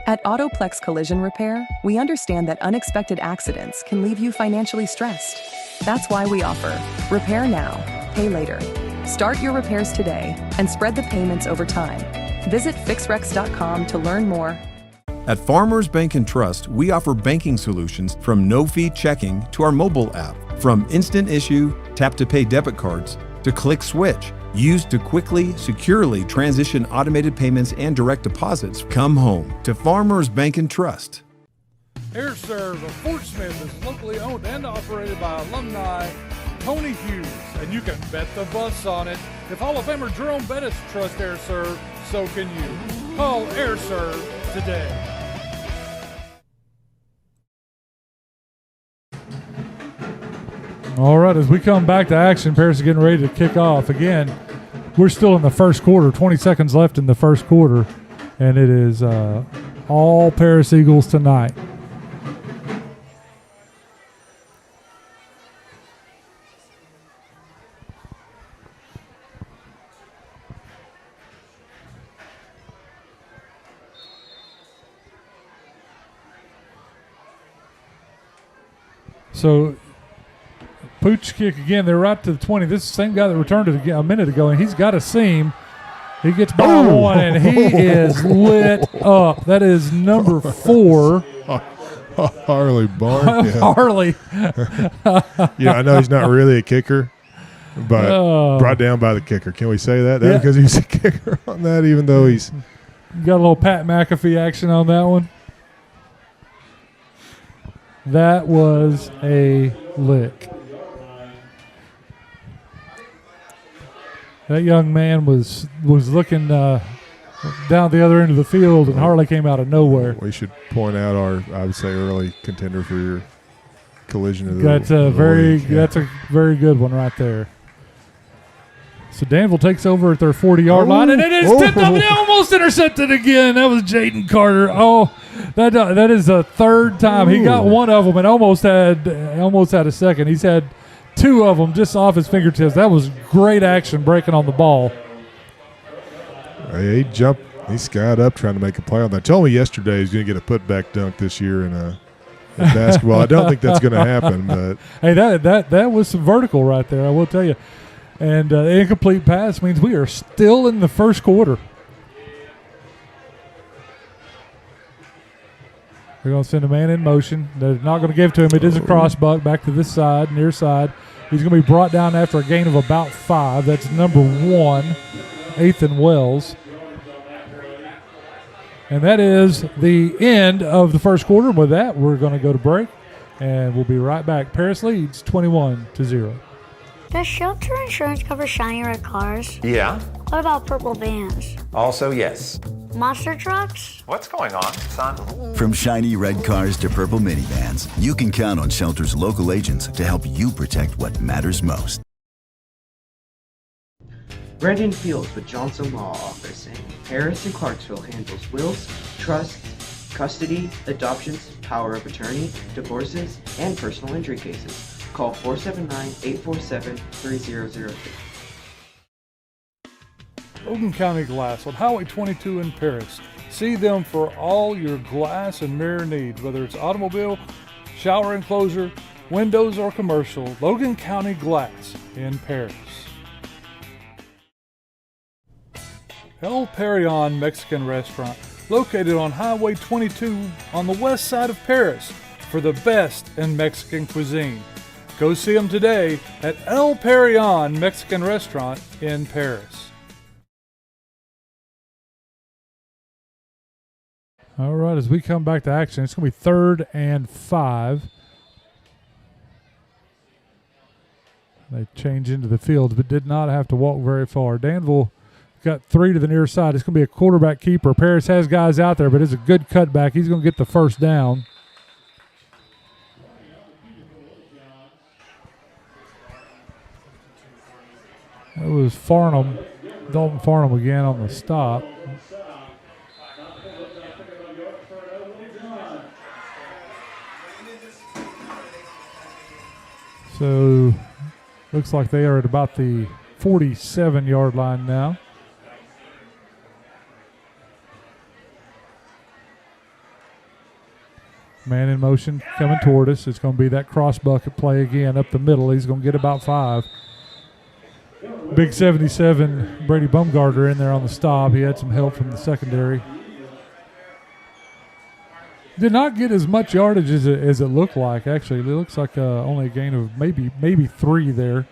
At Autoplex Collision Repair, we understand that unexpected accidents can leave you financially stressed. That's why we offer Repair Now, Pay Later. Start your repairs today and spread the payments over time. Visit fixrex.com to learn more. At Farmers Bank and Trust, we offer banking solutions from no-fee checking to our mobile app, from instant issue, tap-to-pay debit cards, to click switch, used to quickly, securely transition automated payments and direct deposits. Come home to Farmers Bank and Trust. AirServe of Fort Smith is locally owned and operated by alumni Tony Hughes, and you can bet the bus on it. If Hall of Famer Jerome Bettis trusts AirServe, so can you. Call AirServe today. All right, as we come back to action, Paris is getting ready to kick off. Again, we're still in the first quarter, 20 seconds left in the first quarter, and it is all Paris Eagles tonight. So, Pooch kick again. They're right to the 20. This is the same guy that returned it a minute ago, and he's got a seam. He gets by one, and he is lit up. That is number 4. Harley Barn. Yeah. Harley. I know he's not really a kicker, but brought down by the kicker. Can we say that? Because he's a kicker on that, even though he's got a little Pat McAfee action on that one. That was a lick. That young man was looking down the other end of the field, and Harley came out of nowhere. We should point out I would say, early contender for your collision of the That's a very good one right there. So Danville takes over at their 40-yard line, and it is tipped up and almost intercepted again. That was Jaden Carter. Oh, that is the third time. He got one of them and almost had a second. He's had 2 of them just off his fingertips. That was great action breaking on the ball. He jumped. He skied up trying to make a play on that. Told me yesterday he's going to get a putback dunk this year in basketball. I don't think that's going to happen. But hey, that was some vertical right there, I will tell you. And incomplete pass means we are still in the first quarter. They're going to send a man in motion. They're not going to give it to him. It is a cross buck back to this side, near side. He's going to be brought down after a gain of about 5. That's number 1, Ethan Wells. And that is the end of the first quarter. With that, we're going to go to break, and we'll be right back. Paris leads 21-0. Does shelter insurance cover shiny red cars? Yeah. What about purple vans? Also, yes. Monster trucks? What's going on, son? From shiny red cars to purple minivans, you can count on Shelter's local agents to help you protect what matters most. Brandon Fields with Johnson Law Office in Paris and Clarksville handles wills, trusts, custody, adoptions, power of attorney, divorces, and personal injury cases. Call 479-847-3003. Logan County Glass on Highway 22 in Paris. See them for all your glass and mirror needs, whether it's automobile, shower enclosure, windows, or commercial. Logan County Glass in Paris. El Perion Mexican Restaurant, located on Highway 22 on the west side of Paris, for the best in Mexican cuisine. Go see them today at El Perion Mexican Restaurant in Paris. All right, as we come back to action, it's going to be 3rd and 5. They change into the field, but did not have to walk very far. Danville got 3 to the near side. It's going to be a quarterback keeper. Paris has guys out there, but it's a good cutback. He's going to get the first down. It was Dalton Farnham again on the stop. So, looks like they are at about the 47-yard line now. Man in motion coming toward us. It's going to be that cross bucket play again up the middle. He's going to get about 5. Big 77 Brady Bumgarner in there on the stop. He had some help from the secondary. Did not get as much yardage as it looked like, actually. It looks like only a gain of maybe 3 there.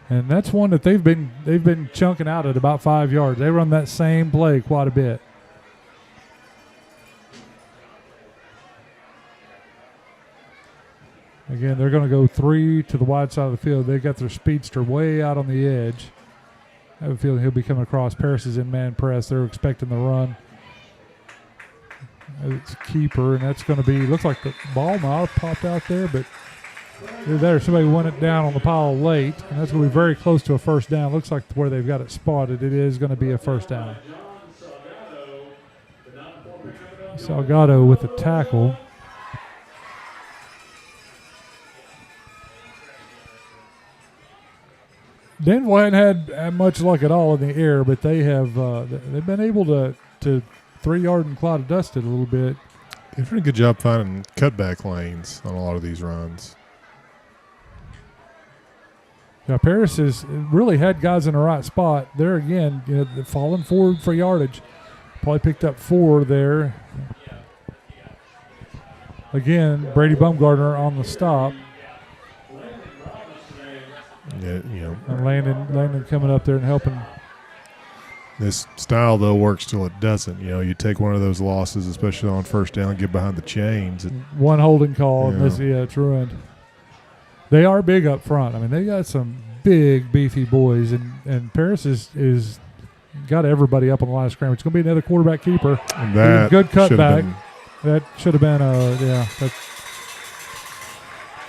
And that's one that they've been chunking out at about 5 yards. They run that same play quite a bit. Again, they're going to go 3 to the wide side of the field. They got their speedster way out on the edge. I have a feeling he'll be coming across. Paris is in man press. They're expecting the run. It's a keeper, and that's going to be, looks like the ball might have popped out there, but there. Somebody went it down on the pile late, and that's going to be very close to a first down. Looks like where they've got it spotted, it is going to be a first down. Salgado with the tackle. Danville hadn't had much luck at all in the air, but they have they've been able to 3-yard and cloud of dust it a little bit. They've done a good job finding cutback lanes on a lot of these runs. Now Paris has really had guys in the right spot. There again, they're falling forward for yardage. Probably picked up 4 there. Again, Brady Bumgardner on the stop. Yeah, And Landon coming up there and helping. This style, though, works till it doesn't. You take one of those losses, especially on first down, get behind the chains. One holding call, and it's ruined. They are big up front. I mean, they got some big, beefy boys, and Paris is got everybody up on the line of scrimmage. It's going to be another quarterback keeper. And that good cutback. That should have been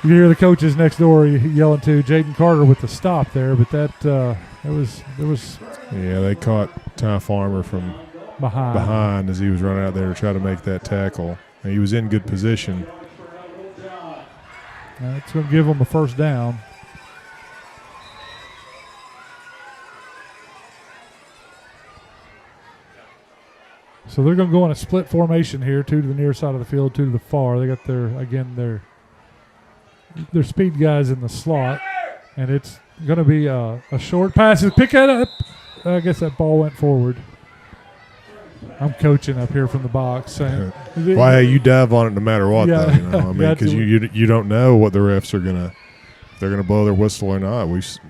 you hear the coaches next door yelling to Jaden Carter with the stop there, but it was. Yeah, they caught Ty Farmer from behind as he was running out there to try to make that tackle. And he was in good position. It's going to give them a first down. So they're going to go on a split formation here, 2 to the near side of the field, 2 to the far. They got their speed guys in the slot, and it's going to be a short pass. Pick it up. I guess that ball went forward. I'm coaching up here from the box. Why you dive on it no matter what, though. I mean, because you don't know what the refs are gonna. If they're gonna blow their whistle or not. We've seen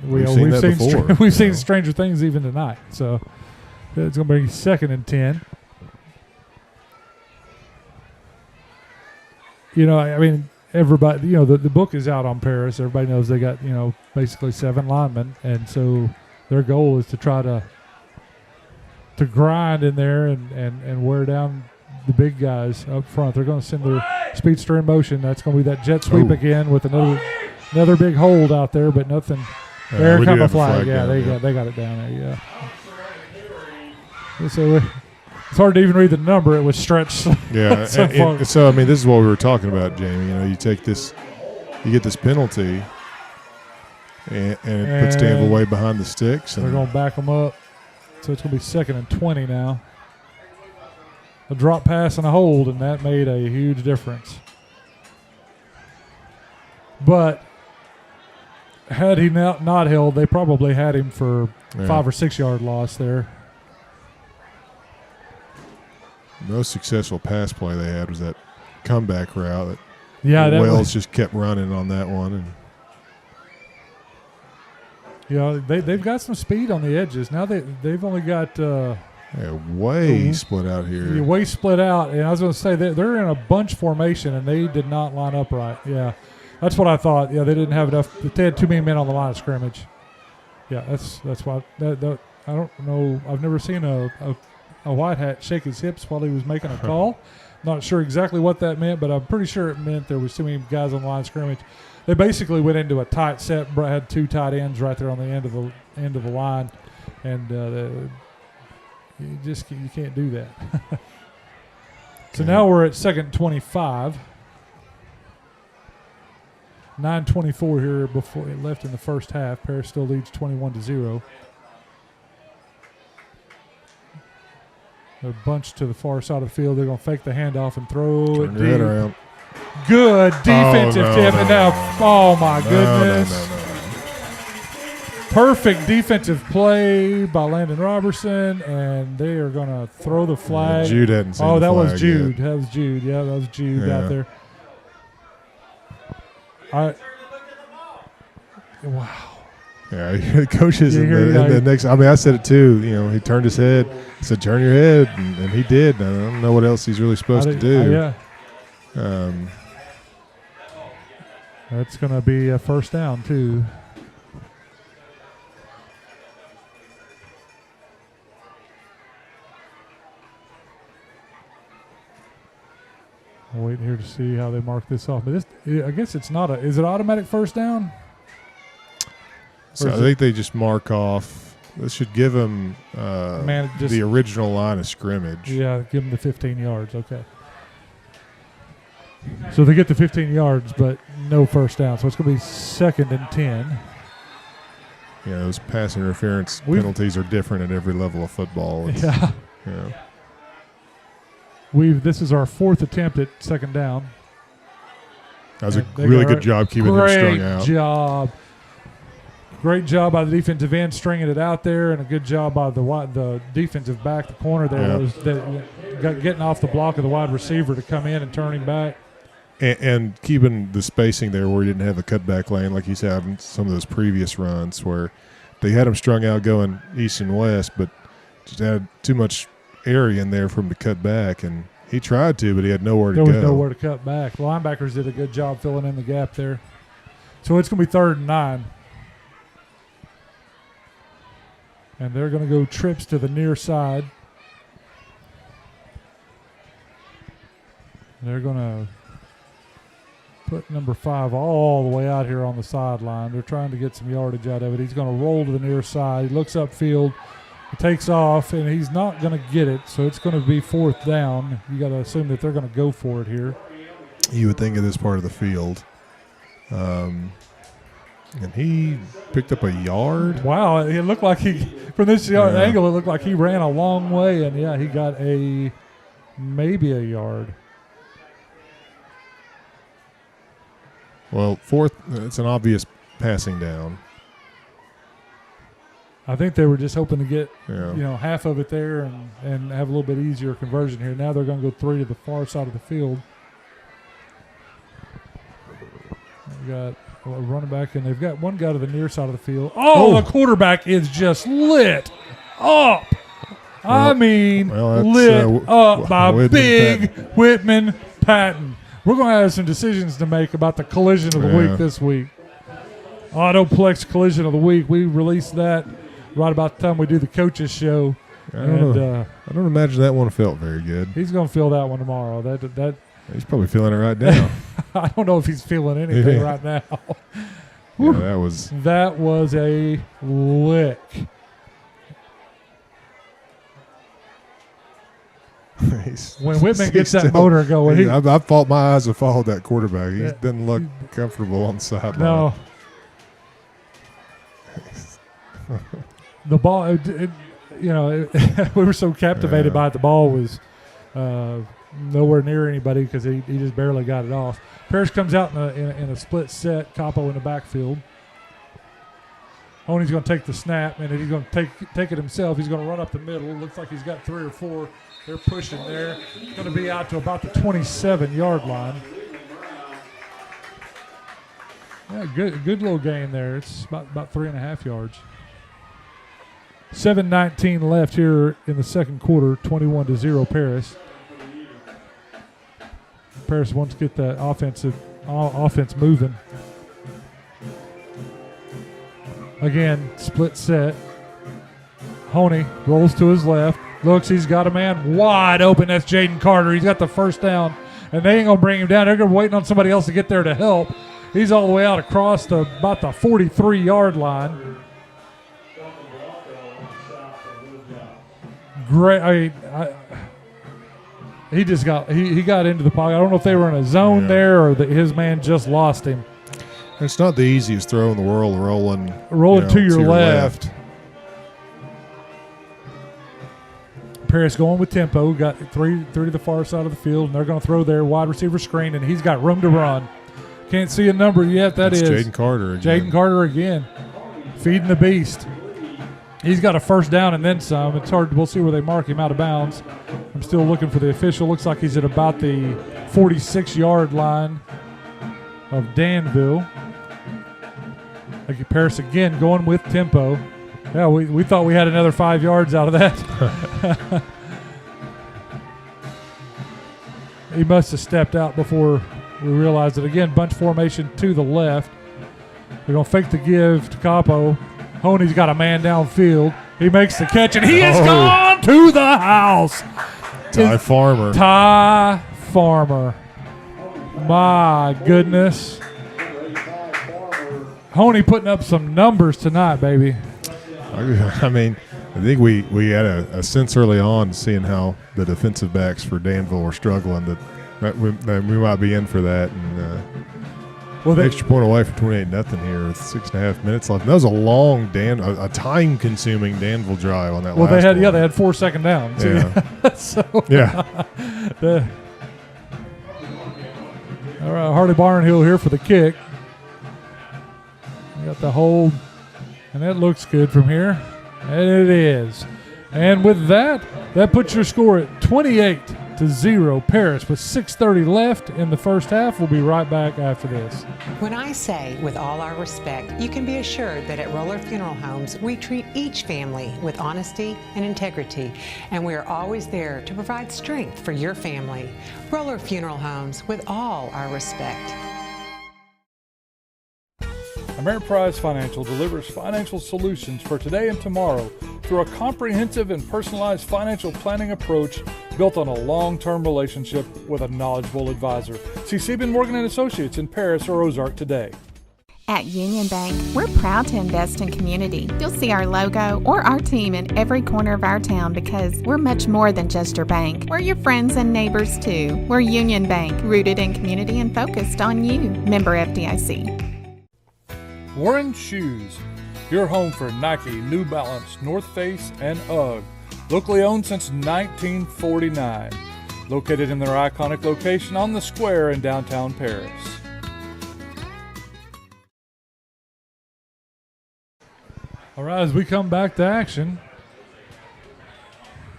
that before. We've seen stranger things even tonight. So it's gonna be 2nd and 10. I mean, everybody. The book is out on Paris. Everybody knows they got basically 7 linemen, and so their goal is to try to grind in there and wear down the big guys up front. They're going to send their speedster in motion. That's going to be that jet sweep again with another big hold out there, but nothing. There come a flag. Yeah, they got it down there. Yeah. So it's hard to even read the number. It was stretched. Yeah. So I mean, this is what we were talking about, Jamie. You take this, you get this penalty, and it puts Danville way behind the sticks. They're going to back them up. So it's going to be 2nd and 20 now. A drop pass and a hold, and that made a huge difference. But had he not held, they probably had him for 5 or 6 yard loss there. Most successful pass play they had was that comeback route. Wells just kept running on that one. And they've got some speed on the edges. Now they've only got way split out here. Way split out. And I was going to say they're in a bunch formation, and they did not line up right. Yeah, that's what I thought. Yeah, they didn't have enough. They had too many men on the line of scrimmage. Yeah, that's why. I don't know. I've never seen a white hat shake his hips while he was making a call. Not sure exactly what that meant, but I'm pretty sure it meant there was too many guys on the line of scrimmage. They basically went into a tight set. Had 2 tight ends right there on the end of the line, and you can't do that. So now we're at 2nd and 25. 9:24 here before it left in the first half. Paris still leads 21-0. They're bunched to the far side of the field. They're going to fake the handoff and throw it deep. Around. Good defensive tip. And now, oh, my goodness. No. Perfect defensive play by Landon Robertson, and they are going to throw the flag. Yeah, Jude hadn't seen the that flag was Jude. yet. That was Jude. Yeah, that was Jude out there. Wow. Yeah, the coaches in the next. I mean, I said it too. He turned his head. I said, "Turn your head," and he did. I don't know what else he's really supposed to do. That's going to be a first down too. I'll wait here to see how they mark this off. But I guess it's not is it automatic first down? So I think they just mark off. This should give them the original line of scrimmage. Yeah, give them the 15 yards. Okay. So they get the 15 yards, but no first down. So it's going to be 2nd and 10. Yeah, those pass interference penalties are different at every level of football. Yeah. This is our 4th attempt at 2nd down. That was a really good job keeping them strung out. Great job. Great job by the defensive end stringing it out there, and a good job by the defensive back, the corner there, getting off the block of the wide receiver to come in and turn him back. And keeping the spacing there where he didn't have a cutback lane like he's had in some of those previous runs where they had him strung out going east and west, but just had too much area in there for him to cut back. And he tried to, but he had nowhere to go. There was nowhere to cut back. The linebackers did a good job filling in the gap there. So it's going to be 3rd and 9. And they're going to go trips to the near side. They're going to put number 5 all the way out here on the sideline. They're trying to get some yardage out of it. He's going to roll to the near side. He looks upfield. He takes off, and he's not going to get it, so it's going to be 4th down. You got to assume that they're going to go for it here. You would think of this part of the field. And he picked up a yard. Wow, it looked like from this angle, it looked like he ran a long way, and he got maybe a yard. Well, 4th, it's an obvious passing down. I think they were just hoping to get half of it there and have a little bit easier conversion here. Now they're going to go 3 to the far side of the field. They got a running back, and they've got one guy to the near side of the field. The quarterback is just lit up. Lit up by Big Whitman Patton. We're going to have some decisions to make about the collision of the week this week. Autoplex collision of the week. We released that right about the time we do the coaches show. I don't imagine that one felt very good. He's going to feel that one tomorrow. That he's probably feeling it right now. I don't know if he's feeling anything right now. That was a lick. When Whitman gets that motor going, I thought my eyes have followed that quarterback. He doesn't look comfortable on the sideline. No. The ball, we were so captivated by it. The ball was nowhere near anybody because he just barely got it off. Parrish comes out in a split set, Capo in the backfield. Honey's going to take the snap, and he's going to take it himself. He's going to run up the middle. Looks like he's got 3 or 4. They're pushing there. It's going to be out to about the 27-yard line. Yeah, good little gain there. It's about 3.5 yards. 7:19 left here in the second quarter. 21-0 Paris. Paris wants to get that offense moving. Again, split set. Honey rolls to his left. Looks, he's got a man wide open. That's Jaden Carter. He's got the first down, and they ain't going to bring him down. They're going to wait on somebody else to get there to help. He's all the way out across about the 43-yard line. Great. He got into the pocket. I don't know if they were in a zone there or that his man just lost him. It's not the easiest throw in the world, rolling to your left. Paris going with tempo. Got three to the far side of the field, and they're going to throw their wide receiver screen, and he's got room to run. Can't see a number yet. That's Jaden Carter again. Jaden Carter again. Feeding the beast. He's got a first down and then some. It's hard. We'll see where they mark him out of bounds. I'm still looking for the official. Looks like he's at about the 46-yard line of Danville. Paris again going with tempo. Yeah, we thought we had another 5 yards out of that. He must have stepped out before we realized it. Again, bunch formation to the left. They're going to fake the give to Capo. Honey's got a man downfield. He makes the catch, and he is gone to the house. Ty Farmer. Ty Farmer. My goodness. Honey putting up some numbers tonight, baby. I mean, I think we had a sense early on seeing how the defensive backs for Danville were struggling that we might be in for that. And extra point away for 28-0 here with 6.5 minutes left. And that was a long a time-consuming Danville drive on that last one. They had 4 second downs. Yeah. All right, Harley Barnhill here for the kick. We got the hold. And that looks good from here. And it is. And with that, that puts your score at 28-0 Paris with 6:30 left in the first half. We'll be right back after this. When I say with all our respect, you can be assured that at Roller Funeral Homes, we treat each family with honesty and integrity, and we are always there to provide strength for your family. Roller Funeral Homes, with all our respect. Ameriprise Financial delivers financial solutions for today and tomorrow through a comprehensive and personalized financial planning approach built on a long-term relationship with a knowledgeable advisor. See Sieben Morgan & Associates in Paris or Ozark today. At Union Bank, we're proud to invest in community. You'll see our logo or our team in every corner of our town because we're much more than just your bank. We're your friends and neighbors too. We're Union Bank, rooted in community and focused on you. Member FDIC. Warren Shoes, your home for Nike, New Balance, North Face, and UGG. Locally owned since 1949. Located in their iconic location on the square in downtown Paris. All right, as we come back to action,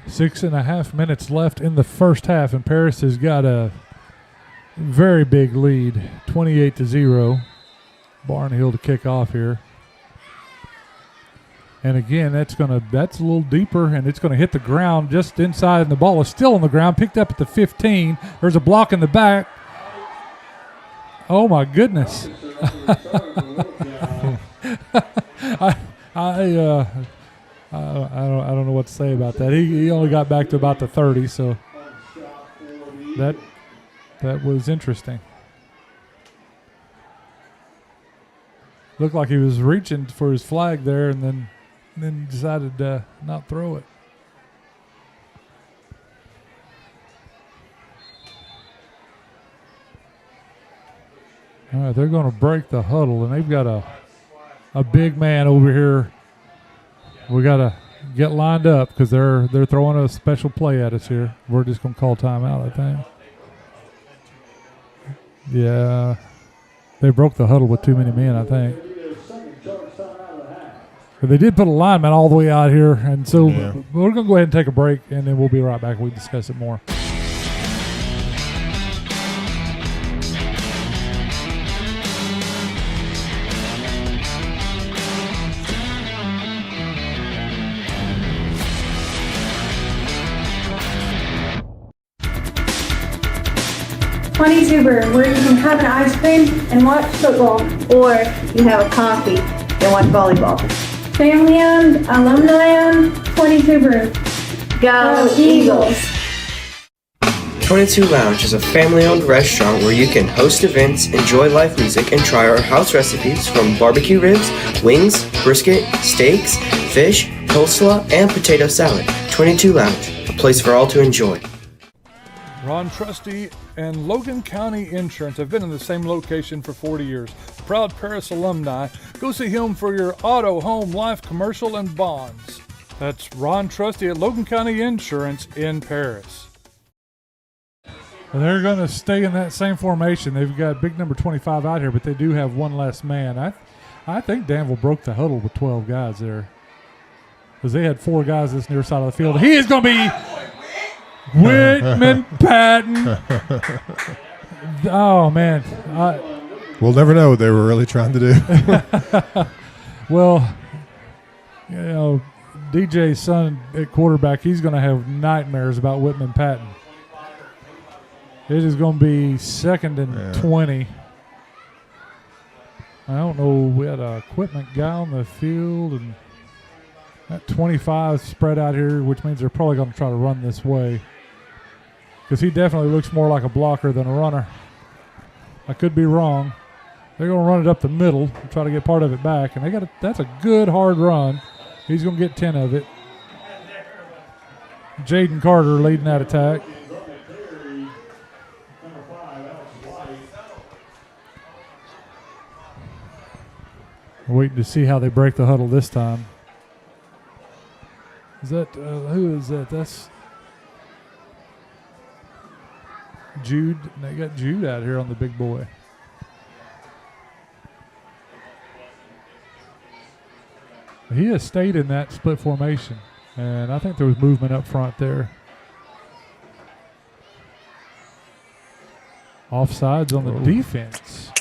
6.5 minutes left in the first half, and Paris has got a very big lead, 28-0. Barnhill to kick off here. And again, that's a little deeper, and it's going to hit the ground just inside, and the ball is still on the ground, picked up at the 15. There's a block in the back. Oh, my goodness. I don't know what to say about that. He only got back to about the 30, so that was interesting. Looked like he was reaching for his flag there, and then decided to not throw it. All right, they're going to break the huddle, and they've got a big man over here. We got to get lined up because they're throwing a special play at us here. We're just going to call timeout, I think. Yeah, they broke the huddle with too many men, I think. But they did put a lineman all the way out here, and so we're going to go ahead and take a break, and then we'll be right back. We'll discuss it more. Tuber, where you can have an ice cream and watch football. Or you have a coffee and watch volleyball. Family owned, alumni owned, 22 Brew. Go Eagles! 22 Lounge is a family-owned restaurant where you can host events, enjoy live music, and try our house recipes from barbecue ribs, wings, brisket, steaks, fish, coleslaw, and potato salad. 22 Lounge, a place for all to enjoy. Ron Trusty and Logan County Insurance have been in the same location for 40 years. Proud Paris alumni. Go see him for your auto, home, life, commercial, and bonds. That's Ron Trusty at Logan County Insurance in Paris. And they're going to stay in that same formation. They've got big number 25 out here, but they do have one less man. I think Danville broke the huddle with 12 guys there because they had 4 guys this near side of the field. He is going to be Whitman Patton. Oh, man. We'll never know what they were really trying to do. Well, you know, DJ's son at quarterback, he's going to have nightmares about Whitman Patton. It is going to be 2nd and 20. I don't know. We had an equipment guy on the field, and that 25 spread out here, which means they're probably going to try to run this way because he definitely looks more like a blocker than a runner. I could be wrong. They're going to run it up the middle and try to get part of it back, and that's a good hard run. He's going to get 10 of it. Jaden Carter leading that attack. Waiting to see how they break the huddle this time. Is that who is that? That's Jude. They got Jude out here on the big boy. He has stayed in that split formation, and I think there was movement up front there. Offsides on the defense.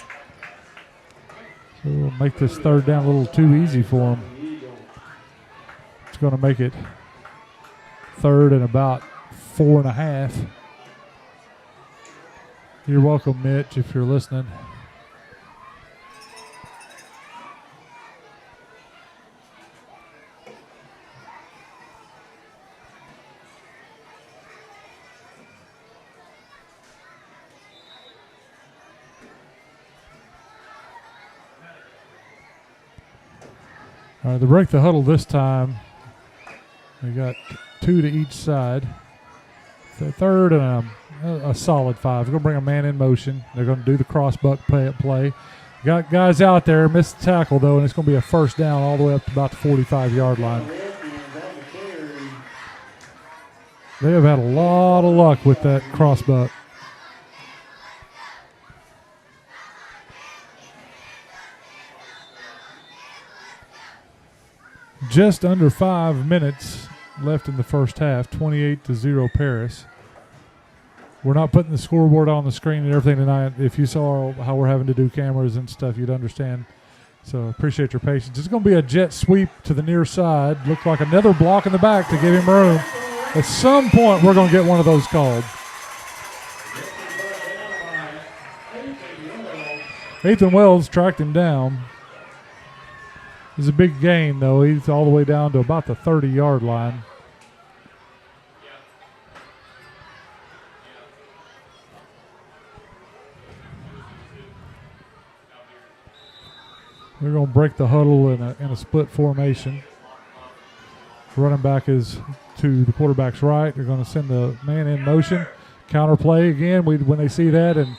So we'll make this third down a little too easy for him. It's going to make it third and about 4.5. You're welcome, Mitch, if you're listening. All right, to break the huddle this time, we got 2 to each side. The third and a solid 5. We're going to bring a man in motion. They're going to do the cross-buck play. Got guys out there, missed the tackle, though, and it's going to be a first down all the way up to about the 45-yard line. They have had a lot of luck with that cross-buck. Just under 5 minutes left in the first half, 28-0 Paris. We're not putting the scoreboard on the screen and everything tonight. If you saw how we're having to do cameras and stuff, you'd understand. So appreciate your patience. It's going to be a jet sweep to the near side. Looks like another block in the back to give him room. At some point, we're going to get one of those called. Ethan Wells tracked him down. It's a big gain, though. He's all the way down to about the 30-yard line. They're going to break the huddle in a split formation. Running back is to the quarterback's right. They're going to send the man in motion. Counter play again when they see that. And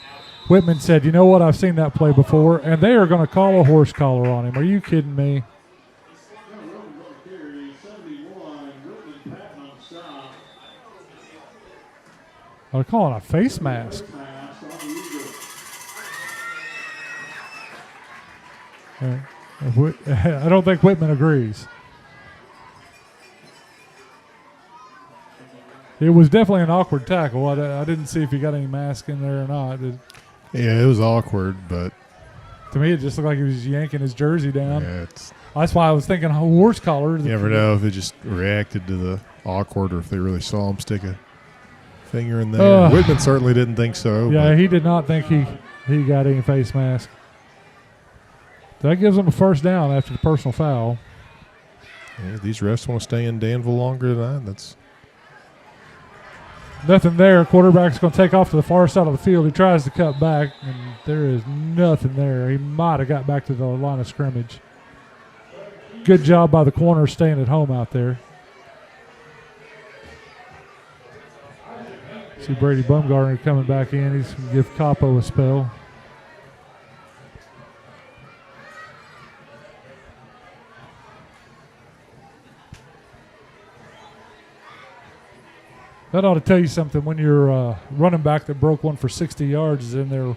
Whitman said, you know what, I've seen that play before. And they are going to call a horse collar on him. Are you kidding me? They're calling a face mask. I don't think Whitman agrees. It was definitely an awkward tackle. I didn't see if he got any mask in there or not. Yeah, it was awkward, but to me, it just looked like he was yanking his jersey down. Yeah, that's why I was thinking horse collar. You never know if it just reacted to the awkward or if they really saw him stick a finger in there. Whitman certainly didn't think so. Yeah, he did not think he got any face mask. That gives them a first down after the personal foul. Yeah, these refs want to stay in Danville longer than that. That's nothing there. Quarterback's going to take off to the far side of the field. He tries to cut back, and there is nothing there. He might have got back to the line of scrimmage. Good job by the corner staying at home out there. See Brady Bumgarner coming back in. He's going to give Capo a spell. That ought to tell you something when your running back that broke one for 60 yards is in there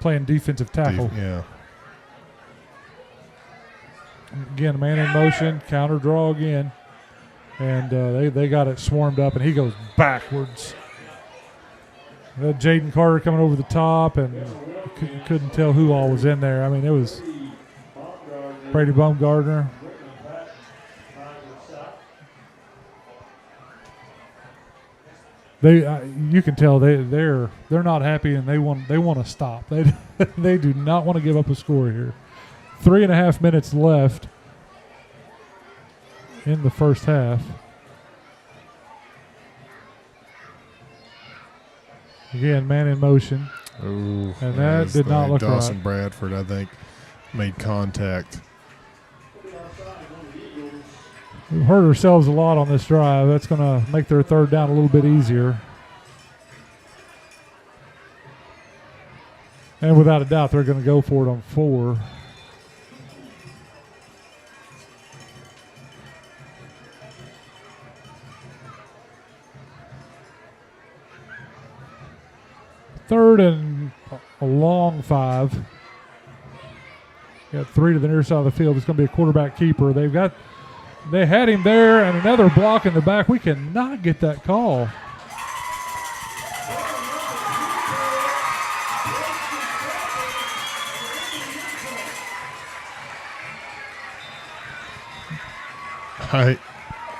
playing defensive tackle. Yeah. Again, man in motion, counter draw again. And they got it swarmed up, and he goes backwards. Jaden Carter coming over the top, and couldn't tell who all was in there. I mean, it was Brady Bumgarner. You can tell they're not happy, and they want to stop. They do not want to give up a score here. 3.5 minutes left in the first half. Again, man in motion. Ooh, and that did not look Dawson right. Bradford, I think, made contact. We've hurt ourselves a lot on this drive. That's going to make their third down a little bit easier. And without a doubt, they're going to go for it on 4. Third and a long 5. Got 3 to the near side of the field. It's going to be a quarterback keeper. They had him there, and another block in the back. We cannot get that call.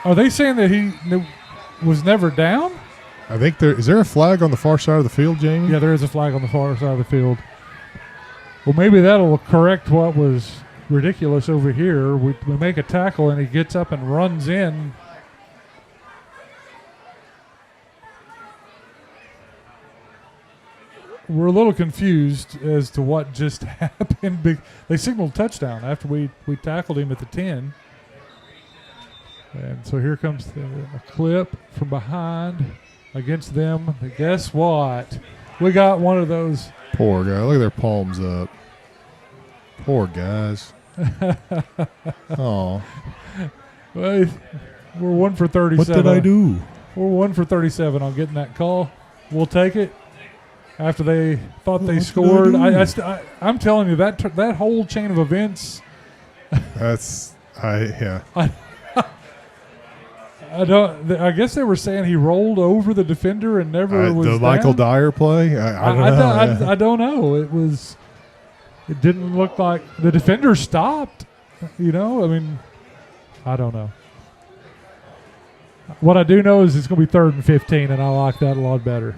Are they saying that he was never down? I think is there a flag on the far side of the field, Jamie? Yeah, there is a flag on the far side of the field. Well, maybe that'll correct what was ridiculous over here. We make a tackle, and he gets up and runs in. We're a little confused as to what just happened. They signaled touchdown after we tackled him at the 10. And so here comes a clip from behind against them. But guess what? We got one of those. Poor guy. Look at their palms up. Poor guys. Oh. Well, we're 1 for 37. What did I do? We're 1 for 37 on getting that call. We'll take it. After they thought they scored, I'm telling you that whole chain of events. I guess they were saying he rolled over the defender and never was the down. Michael Dyer play. I don't know. It didn't look like the defender stopped. I mean, I don't know. What I do know is it's going to be 3rd and 15, and I like that a lot better.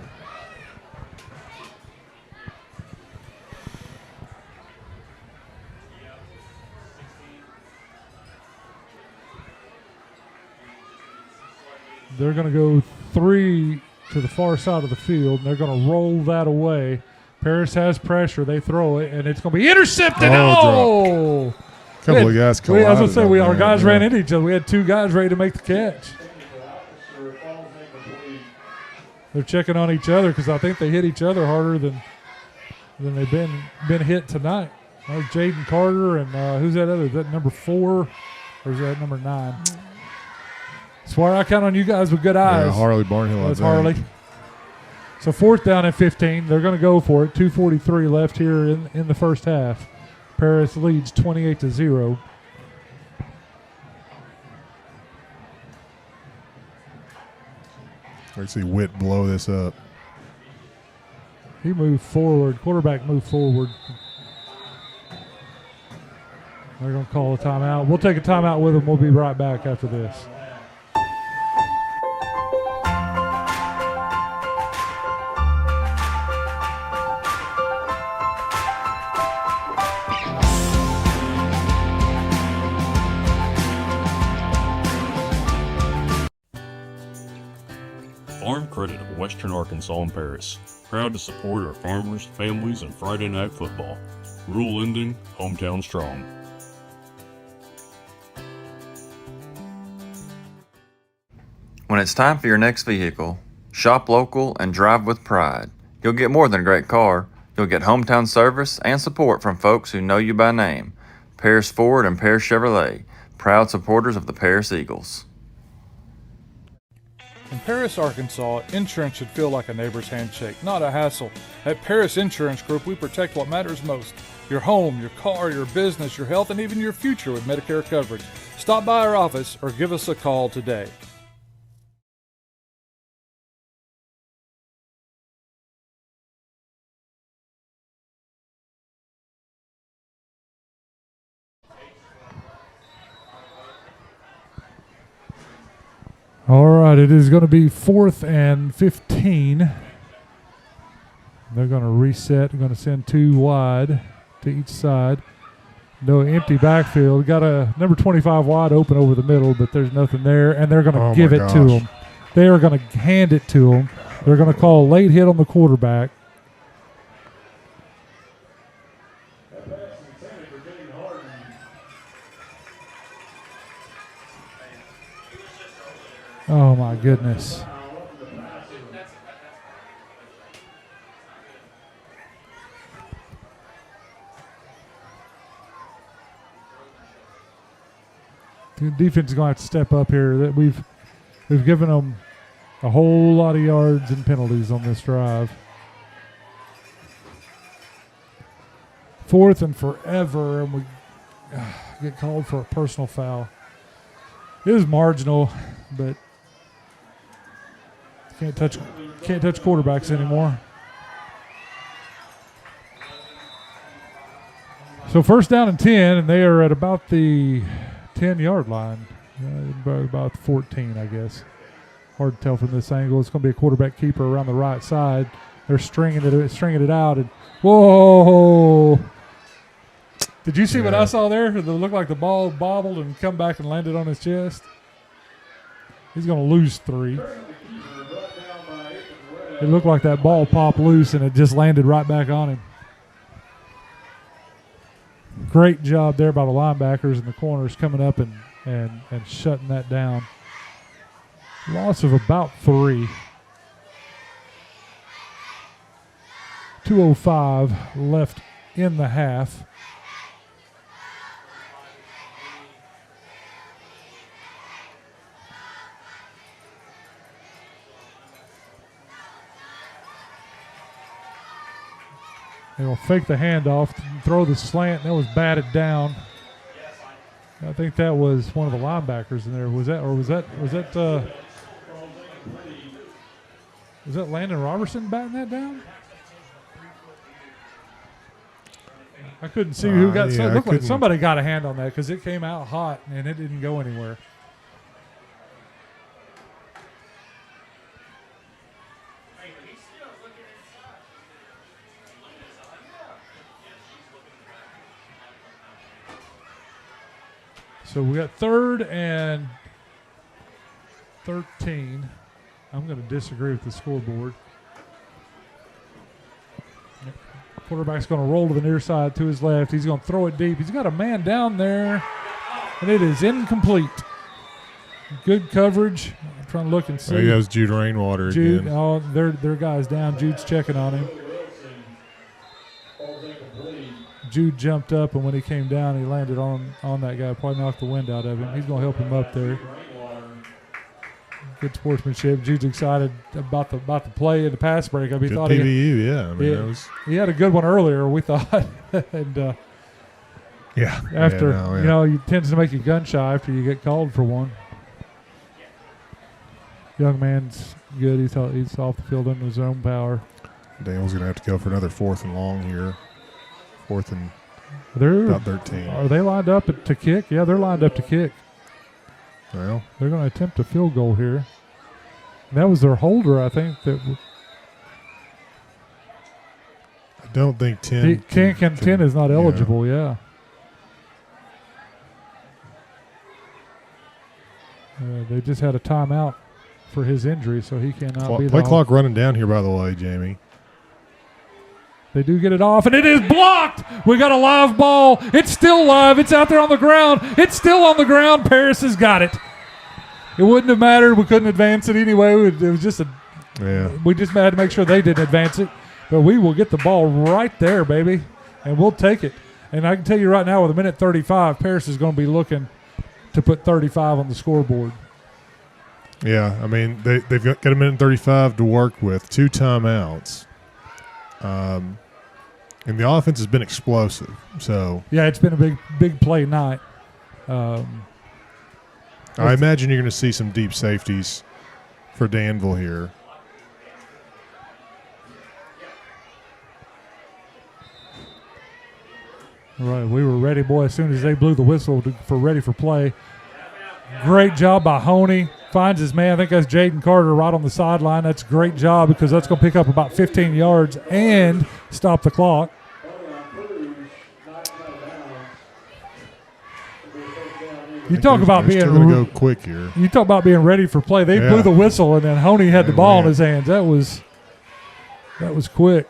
They're going to go 3 to the far side of the field, and they're going to roll that away. Paris has pressure. They throw it, and it's going to be intercepted. A couple of guys collided. I was going to say, our guys ran into each other. We had 2 guys ready to make the catch. They're checking on each other because I think they hit each other harder than they've been hit tonight. That was Jaden Carter, and who's that other? Is that number 4 or is that number 9? Swear I count on you guys with good eyes. Yeah, Harley Barnhill. That's Harley. So 4th down and 15. They're going to go for it. 2:43 left here in the first half. Paris leads 28-0. Let's see Witt blow this up. He moved forward. Quarterback moved forward. They're going to call a timeout. We'll take a timeout with them. We'll be right back after this. Farm Credit of Western Arkansas and Paris. Proud to support our farmers, families, and Friday night football. Rule ending, hometown strong. When it's time for your next vehicle, shop local and drive with pride. You'll get more than a great car. You'll get hometown service and support from folks who know you by name. Paris Ford and Paris Chevrolet, proud supporters of the Paris Eagles. In Paris, Arkansas, insurance should feel like a neighbor's handshake, not a hassle. At Paris Insurance Group, we protect what matters most. Your home, your car, your business, your health, and even your future with Medicare coverage. Stop by our office or give us a call today. All right, it is going to be 4th and 15. They're going to reset. They're going to send 2 wide to each side. No empty backfield. Got a number 25 wide open over the middle, but there's nothing there, and they're going to give it to him. They are going to hand it to him. They're going to call a late hit on the quarterback. Oh, my goodness. The defense is going to have to step up here. That we've given them a whole lot of yards and penalties on this drive. 4th and forever, and get called for a personal foul. It was marginal, but can't touch quarterbacks anymore. So first down and 10, and they are at about the 10-yard line, about 14, I guess. Hard to tell from this angle. It's going to be a quarterback keeper around the right side. They're stringing it out, and whoa! Did you see what I saw there? It looked like the ball bobbled and come back and landed on his chest. He's going to lose 3. It looked like that ball popped loose and it just landed right back on him. Great job there by the linebackers and the corners coming up and shutting that down. Loss of about 3. 2:05 left in the half. They will fake the handoff, throw the slant, and that was batted down. I think that was one of the linebackers in there. Was that Landon Robertson batting that down? I couldn't see who got. It looked like somebody got a hand on that because it came out hot and it didn't go anywhere. So we got 3rd and 13. I'm going to disagree with the scoreboard. Quarterback's going to roll to the near side to his left. He's going to throw it deep. He's got a man down there, and it is incomplete. Good coverage. I'm trying to look and see. There goes Jude Rainwater again. Oh, their guy's down. Jude's checking on him. Jude jumped up, and when he came down, he landed on that guy. Probably knocked the wind out of him. He's going to help him up there. Good sportsmanship. Jude's excited about the play and the pass break. I mean, good PBU, yeah. I mean, he had a good one earlier, we thought. And after he tends to make you gun shy after you get called for one. Young man's good. He's off the field under his own power. Daniel's going to have to go for another 4th and long here. 4th and about 13. Are they lined up to kick? Yeah, they're lined up to kick. Well, they're going to attempt a field goal here. And that was their holder, I think. I don't think 10. 10 is not eligible, yeah. They just had a timeout for his injury, so he cannot be the play clock running down here, by the way, Jamie. They do get it off, and it is blocked. We got a live ball. It's still live. It's out there on the ground. It's still on the ground. Paris has got it. It wouldn't have mattered. We couldn't advance it anyway. It was just we just had to make sure they didn't advance it. But we will get the ball right there, baby, and we'll take it. And I can tell you right now, with 1:35, Paris is going to be looking to put 35 on the scoreboard. Yeah, I mean, they've got 1:35 to work with, 2 timeouts. And the offense has been explosive. So yeah, it's been a big play night. I imagine you're going to see some deep safeties for Danville here. All right, we were ready, boy, as soon as they blew the whistle for ready for play. Great job by Honey. Finds his man. I think that's Jaden Carter right on the sideline. That's a great job because that's going to pick up about 15 yards and stop the clock. You talk about being go quick here. You talk about being ready for play. They blew the whistle, and then Honey had the ball in his hands. That was quick.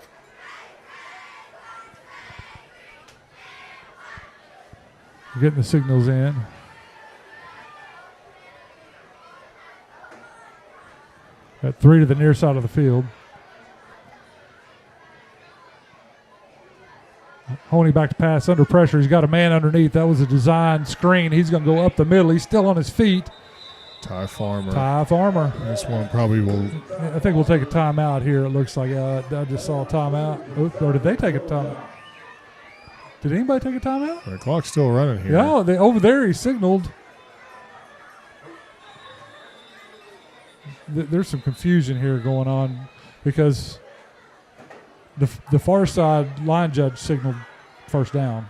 Getting the signals in. At 3 to the near side of the field. Honey back to pass under pressure. He's got a man underneath. That was a design screen. He's going to go up the middle. He's still on his feet. Ty Farmer. This one probably will. I think we'll take a timeout here. It looks like I just saw a timeout. Or did they take a timeout? Did anybody take a timeout? The clock's still running here. Yeah, over there he signaled. There's some confusion here going on because the far side line judge signaled first down.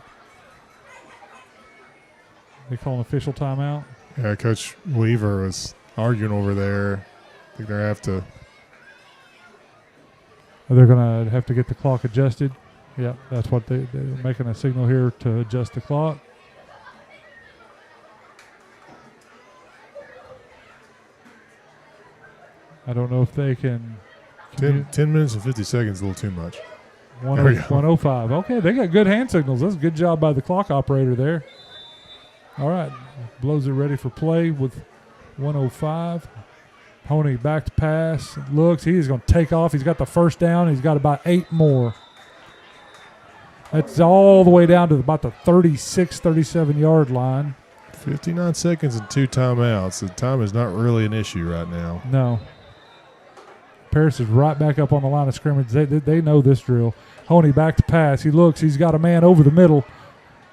They call an official timeout. Yeah, Coach Weaver was arguing over there. I think they have to. They're going to have to get the clock adjusted. Yeah, that's what they're making a signal here to adjust the clock. I don't know if they can. 10 minutes and 50 seconds is a little too much. 105. Okay, they got good hand signals. That's a good job by the clock operator there. All right, blows it ready for play with 105. Pony back to pass. Looks, he's going to take off. He's got the first down. He's got about 8 more. That's all the way down to about the 36, 37-yard line. 59 seconds and 2 timeouts. The time is not really an issue right now. No. Paris is right back up on the line of scrimmage. They know this drill. Honey back to pass. He looks. He's got a man over the middle.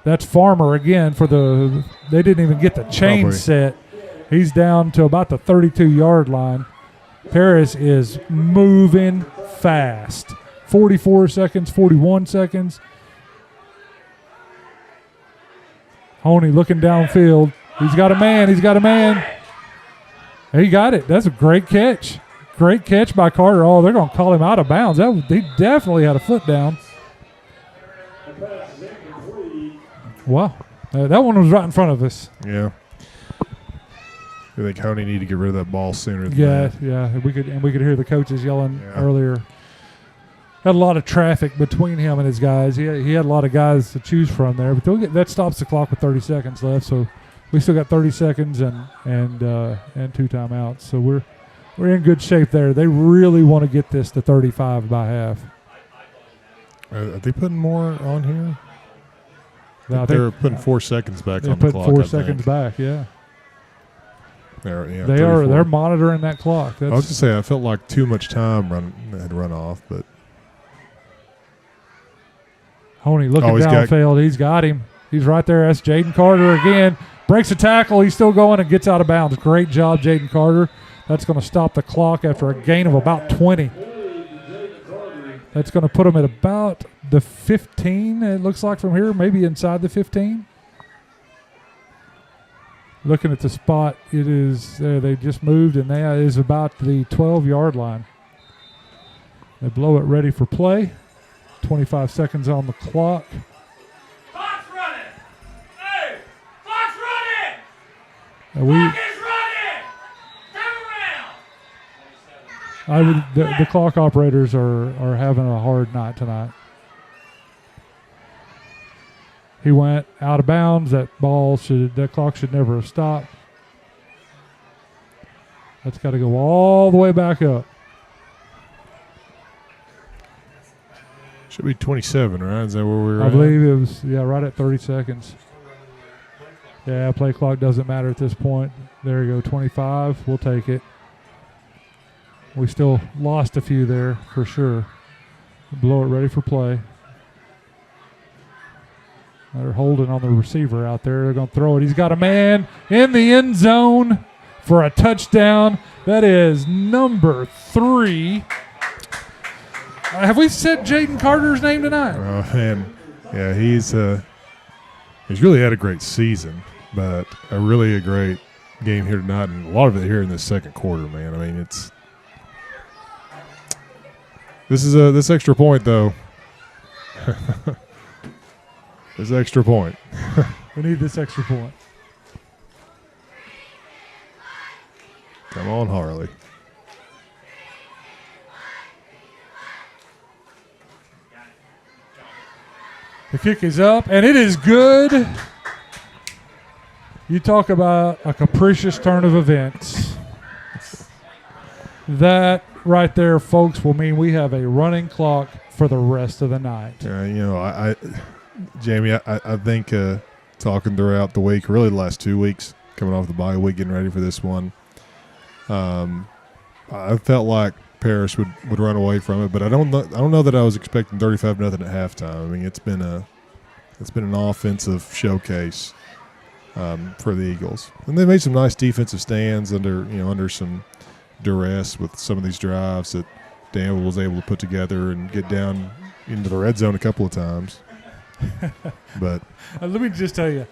That's Farmer again for the – they didn't even get the chain set. He's down to about the 32-yard line. Paris is moving fast. 44 seconds, 41 seconds. Honey looking downfield. He's got a man. He's got a man. He got it. That's a great catch. Great catch by Carter. Oh, they're going to call him out of bounds. He definitely had a foot down. Wow. That one was right in front of us. Yeah. I think Honey need to get rid of that ball sooner than that. Yeah. We could hear the coaches yelling earlier. Had a lot of traffic between him and his guys. He had a lot of guys to choose from there. But that stops the clock with 30 seconds left. So we still got 30 seconds and 2 timeouts. So we're in good shape there. They really want to get this to 35 by half. Are they putting more on here? I think they're putting 4 seconds back on the clock. 4 seconds back, yeah. They're monitoring that clock. I was just saying, I felt like too much time had run off, but Honey looking downfield. He's got him. He's right there. That's Jaden Carter again. Breaks a tackle. He's still going and gets out of bounds. Great job, Jaden Carter. That's going to stop the clock after a gain of about 20. That's going to put him at about the 15, it looks like from here, maybe inside the 15. Looking at the spot, it is they just moved, and that is about the 12-yard line. They blow it ready for play. 25 seconds on the clock. Clock's running! Hey! Clock's running! Clock is running! Turn around! The clock operators are having a hard night tonight. He went out of bounds. That clock should never have stopped. That's got to go all the way back up. Should be 27, right? Is that where we're at? I believe it was, right at 30 seconds. Yeah, play clock doesn't matter at this point. There you go, 25. We'll take it. We still lost a few there for sure. Blow it ready for play. They're holding on the receiver out there. They're going to throw it. He's got a man in the end zone for a touchdown. That is number 3. Have we said Jaden Carter's name tonight? Oh, man. Yeah, he's really had a great season, but a great game here tonight, and a lot of it here in the second quarter, man. I mean, this extra point, though. This extra point. We need this extra point. Come on, Harley. The kick is up, and it is good. You talk about a capricious turn of events. That right there, folks, will mean we have a running clock for the rest of the night. Yeah, Jamie, I think talking throughout the week, really the last 2 weeks, coming off the bye week, getting ready for this one, I felt like Paris would run away from it, but I don't know that I was expecting 35-0 at halftime. I mean, it's been It's been an offensive showcase for the Eagles, and they made some nice defensive stands under some duress with some of these drives that Danville was able to put together and get down into the red zone a couple of times. But let me just tell you,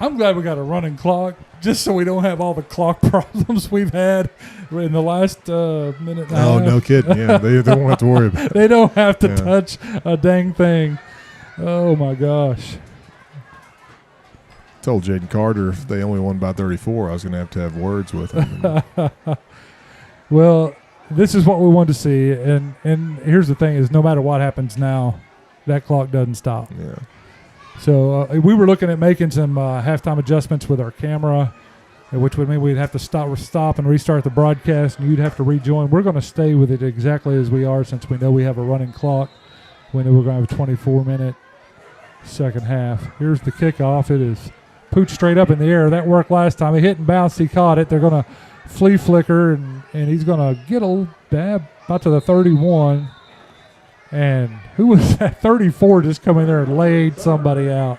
I'm glad we got a running clock just so we don't have all the clock problems we've had in the last minute and a half. Oh, no kidding. Yeah, they won't have to worry about it. They don't have to touch a dang thing. Oh, my gosh. Told Jaden Carter if they only won by 34, I was going to have words with him. Well, this is what we wanted to see, and here's the thing is no matter what happens now, that clock doesn't stop. Yeah. So we were looking at making some halftime adjustments with our camera, which would mean we'd have to stop and restart the broadcast, and you'd have to rejoin. We're going to stay with it exactly as we are since we know we have a running clock when we're going to have a 24-minute second half. Here's the kickoff. It is pooch straight up in the air. That worked last time. He hit and bounced. He caught it. They're going to flea flicker, and he's going to get a little dab about to the 31. And who was that? 34 just come in there and laid somebody out.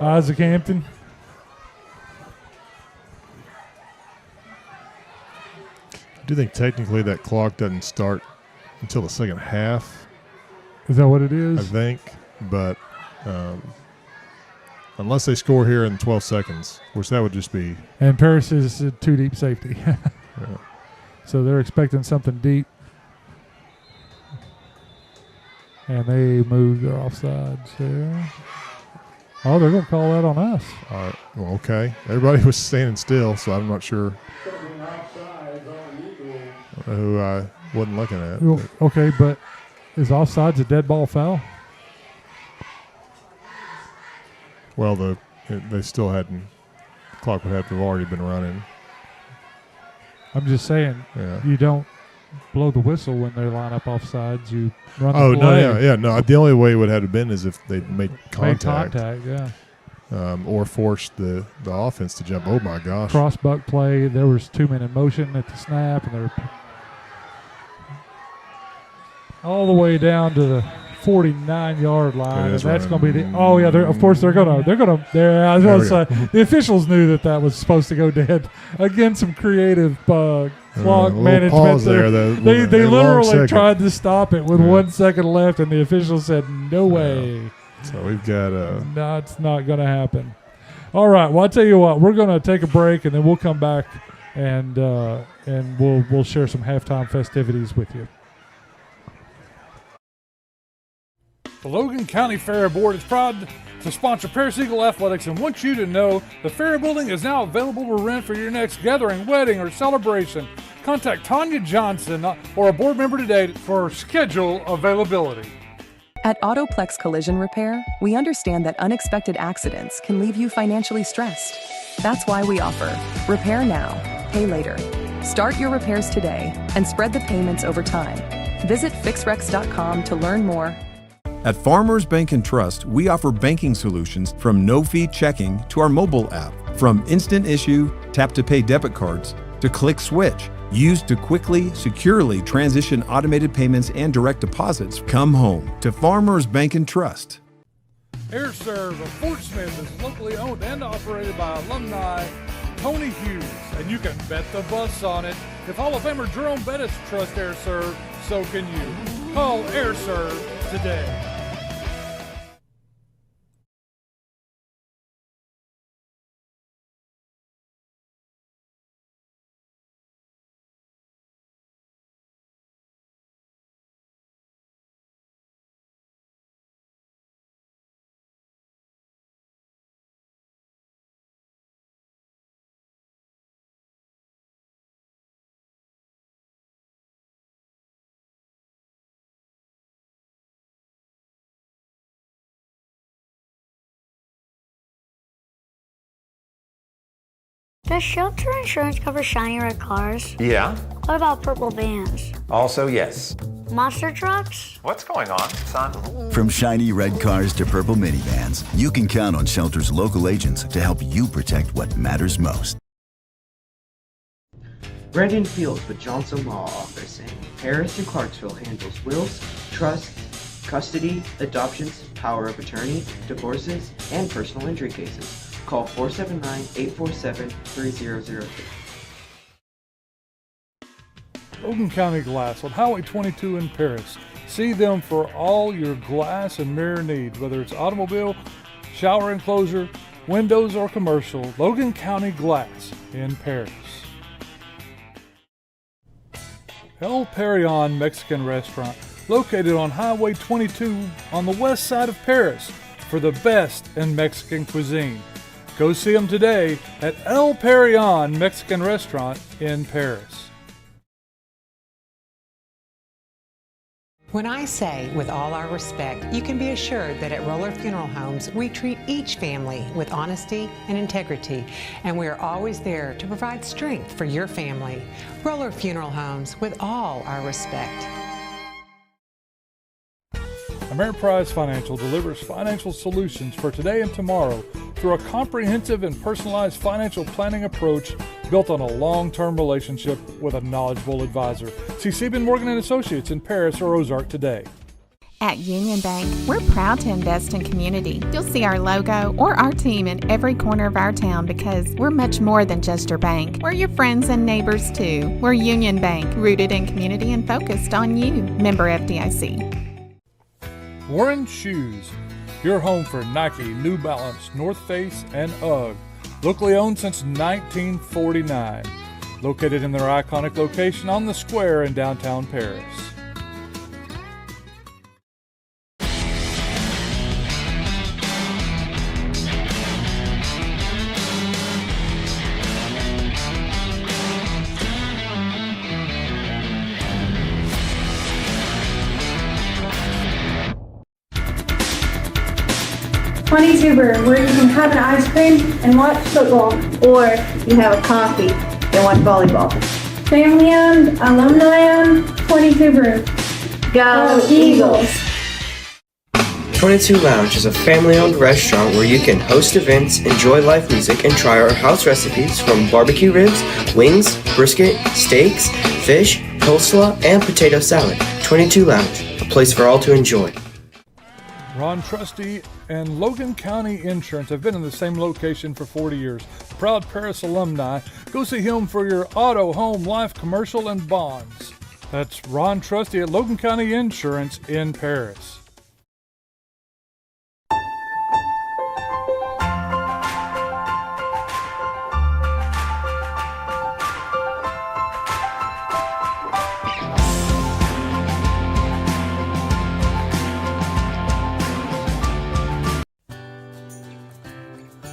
Isaac Hampton. I do think technically that clock doesn't start until the second half. Is that what it is? I think, but unless they score here in 12 seconds, which that would just be. And Paris is a two deep safety. Yeah. So they're expecting something deep. And they moved their offsides there. Oh, they're going to call that on us. All right. Well, okay. Everybody was standing still, so I'm not sure who I wasn't looking at. Well, okay, but is offsides a dead ball foul? Well, they still hadn't. The clock would have to have already been running. I'm just saying, you don't blow the whistle when they line up offsides. You run the play. No. The only way it would have been is if they made contact. Or forced the offense to jump. Oh my gosh! Cross buck play. There was 2 men in motion at the snap, and they're all the way down to the 49-yard line, and that's going to be the. Oh yeah, of course they're gonna. I was going to say the officials knew that was supposed to go dead. Again, some creative clock management. Pause there. They literally tried to stop it with 1 second left, and the officials said no way. So we've got no, it's not going to happen. All right. Well, I'll tell you what. We're going to take a break, and then we'll come back and we'll share some halftime festivities with you. The Logan County Fair Board is proud to sponsor Paris Eagle Athletics and wants you to know the Fair Building is now available to rent for your next gathering, wedding, or celebration. Contact Tanya Johnson or a board member today for schedule availability. At Autoplex Collision Repair, we understand that unexpected accidents can leave you financially stressed. That's why we offer Repair Now, Pay Later. Start your repairs today and spread the payments over time. Visit fixrex.com to learn more. At Farmers Bank and Trust, we offer banking solutions from no-fee checking to our mobile app, from instant issue, tap-to-pay debit cards, to click switch, used to quickly, securely transition automated payments and direct deposits. Come home to Farmers Bank and Trust. AirServe of Fort Smith is locally owned and operated by alumni Tony Hughes, and you can bet the bus on it. If Hall of Famer Jerome Bettis trusts AirServe, so can you. Call AirServe today. Does shelter insurance cover shiny red cars? Yeah. What about purple vans? Also, yes. Monster trucks? What's going on, son? From shiny red cars to purple minivans, you can count on Shelter's local agents to help you protect what matters most. Brandon Fields with Johnson Law Office in Paris and Clarksville handles wills, trusts, custody, adoptions, power of attorney, divorces, and personal injury cases. Call 479-847-3002. Logan County Glass on Highway 22 in Paris. See them for all your glass and mirror needs, whether it's automobile, shower enclosure, windows, or commercial. Logan County Glass in Paris. El Perion Mexican Restaurant, located on Highway 22 on the west side of Paris, for the best in Mexican cuisine. Go see them today at El Perion Mexican Restaurant in Paris. When I say with all our respect, you can be assured that at Roller Funeral Homes, we treat each family with honesty and integrity, and we are always there to provide strength for your family. Roller Funeral Homes, with all our respect. Ameriprise Financial delivers financial solutions for today and tomorrow through a comprehensive and personalized financial planning approach built on a long-term relationship with a knowledgeable advisor. See Sieben Morgan & Associates in Paris or Ozark today. At Union Bank, we're proud to invest in community. You'll see our logo or our team in every corner of our town because we're much more than just your bank. We're your friends and neighbors too. We're Union Bank, rooted in community and focused on you. Member FDIC. Warren Shoes, your home for Nike, New Balance, North Face, and UGG. Locally owned since 1949. Located in their iconic location on the square in downtown Paris. Tuber, where you can have an ice cream and watch football. Or you have a coffee and watch volleyball. Family owned, alumni owned, 22 Brew. Go Eagles! 22 Lounge is a family-owned restaurant where you can host events, enjoy live music, and try our house recipes from barbecue ribs, wings, brisket, steaks, fish, coleslaw, and potato salad. 22 Lounge, a place for all to enjoy. Ron Trusty and Logan County Insurance have been in the same location for 40 years. Proud Paris alumni. Go see him for your auto, home, life, commercial, and bonds. That's Ron Trusty at Logan County Insurance in Paris.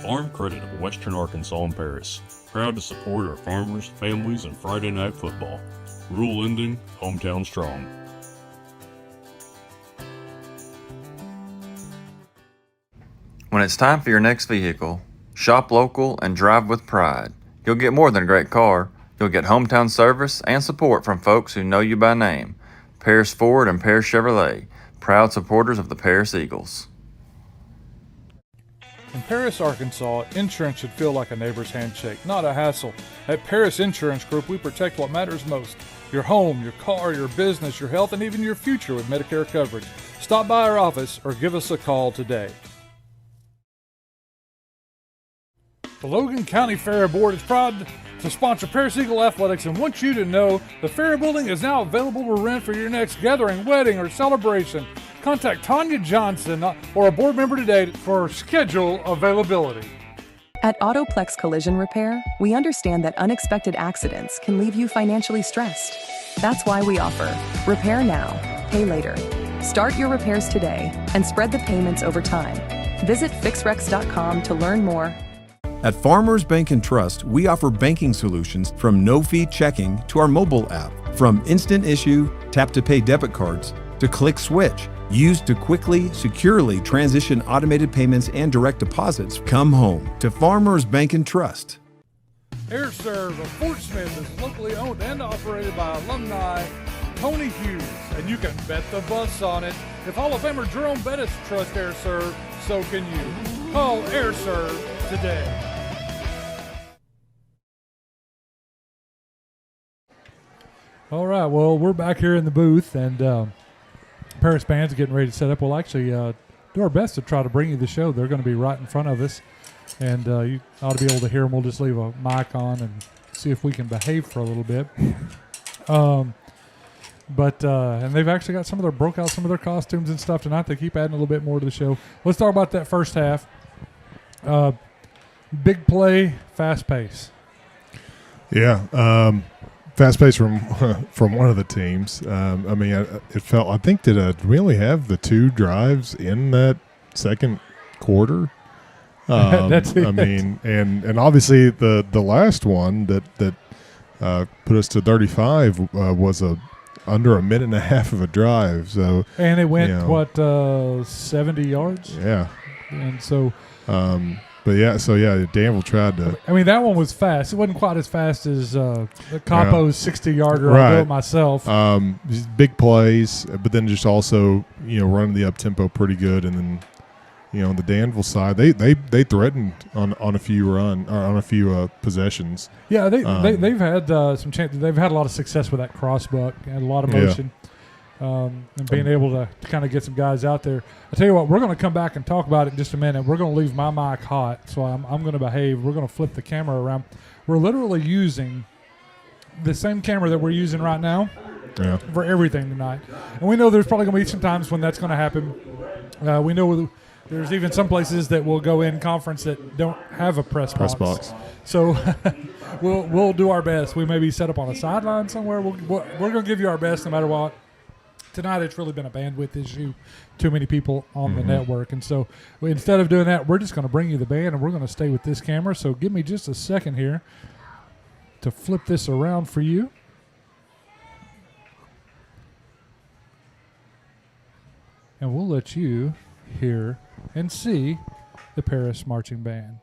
Farm Credit of Western Arkansas and Paris. Proud to support our farmers, families, and Friday night football. Rural lending, hometown strong. When it's time for your next vehicle, shop local and drive with pride. You'll get more than a great car. You'll get hometown service and support from folks who know you by name. Paris Ford and Paris Chevrolet, proud supporters of the Paris Eagles. In Paris, Arkansas, insurance should feel like a neighbor's handshake, not a hassle. At Paris Insurance Group, we protect what matters most. Your home, your car, your business, your health, and even your future with Medicare coverage. Stop by our office or give us a call today. The Logan County Fair Board is proud to sponsor Paris Eagle Athletics and wants you to know the Fair Building is now available to rent for your next gathering, wedding, or celebration. Contact Tanya Johnson or a board member today for schedule availability. At Autoplex Collision Repair, we understand that unexpected accidents can leave you financially stressed. That's why we offer Repair Now, Pay Later. Start your repairs today and spread the payments over time. Visit fixrex.com to learn more. At Farmers Bank and Trust, we offer banking solutions from no-fee checking to our mobile app, from instant issue, tap-to-pay debit cards, to click switch, used to quickly, securely transition automated payments and direct deposits. Come home to Farmers Bank and Trust. AirServe of Fort Smith is locally owned and operated by alumni Tony Hughes, and you can bet the bus on it. If Hall of Famer Jerome Bettis trusts AirServe, so can you. Call AirServe today. All right, well, we're back here in the booth, and Paris band's getting ready to set up. We'll actually do our best to try to bring you the show. They're going to be right in front of us, and you ought to be able to hear them. We'll just leave a mic on and see if we can behave for a little bit. And they've actually got broke out some of their costumes and stuff tonight. They keep adding a little bit more to the show. Let's talk about that first half. Big play, fast pace. Yeah, fast pace from one of the teams. It felt. I think did we only have the 2 drives in that second quarter? That's it. And obviously the last one that put us to 35 was under a minute and a half of a drive. So and it went 70 yards. Yeah, and so. Danville tried to. That one was fast. It wasn't quite as fast as Capo's 60-yarder. Right. I do it myself. Big plays, but then just also running the up tempo pretty good, and then on the Danville side, they threatened on a few possessions. Yeah, they've had some chance. They've had a lot of success with that crossbuck and a lot of motion. And being able to kind of get some guys out there. I tell you what, we're going to come back and talk about it in just a minute. We're going to leave my mic hot, so I'm going to behave. We're going to flip the camera around. We're literally using the same camera that we're using right now for everything tonight. And we know there's probably going to be some times when that's going to happen. We know there's even some places that will go in conference that don't have a press box. So we'll do our best. We may be set up on a sideline somewhere. We're going to give you our best no matter what. Tonight it's really been a bandwidth issue, too many people on the network. And so instead of doing that, we're just going to bring you the band, and we're going to stay with this camera. So give me just a second here to flip this around for you. And we'll let you hear and see the Paris Marching Band.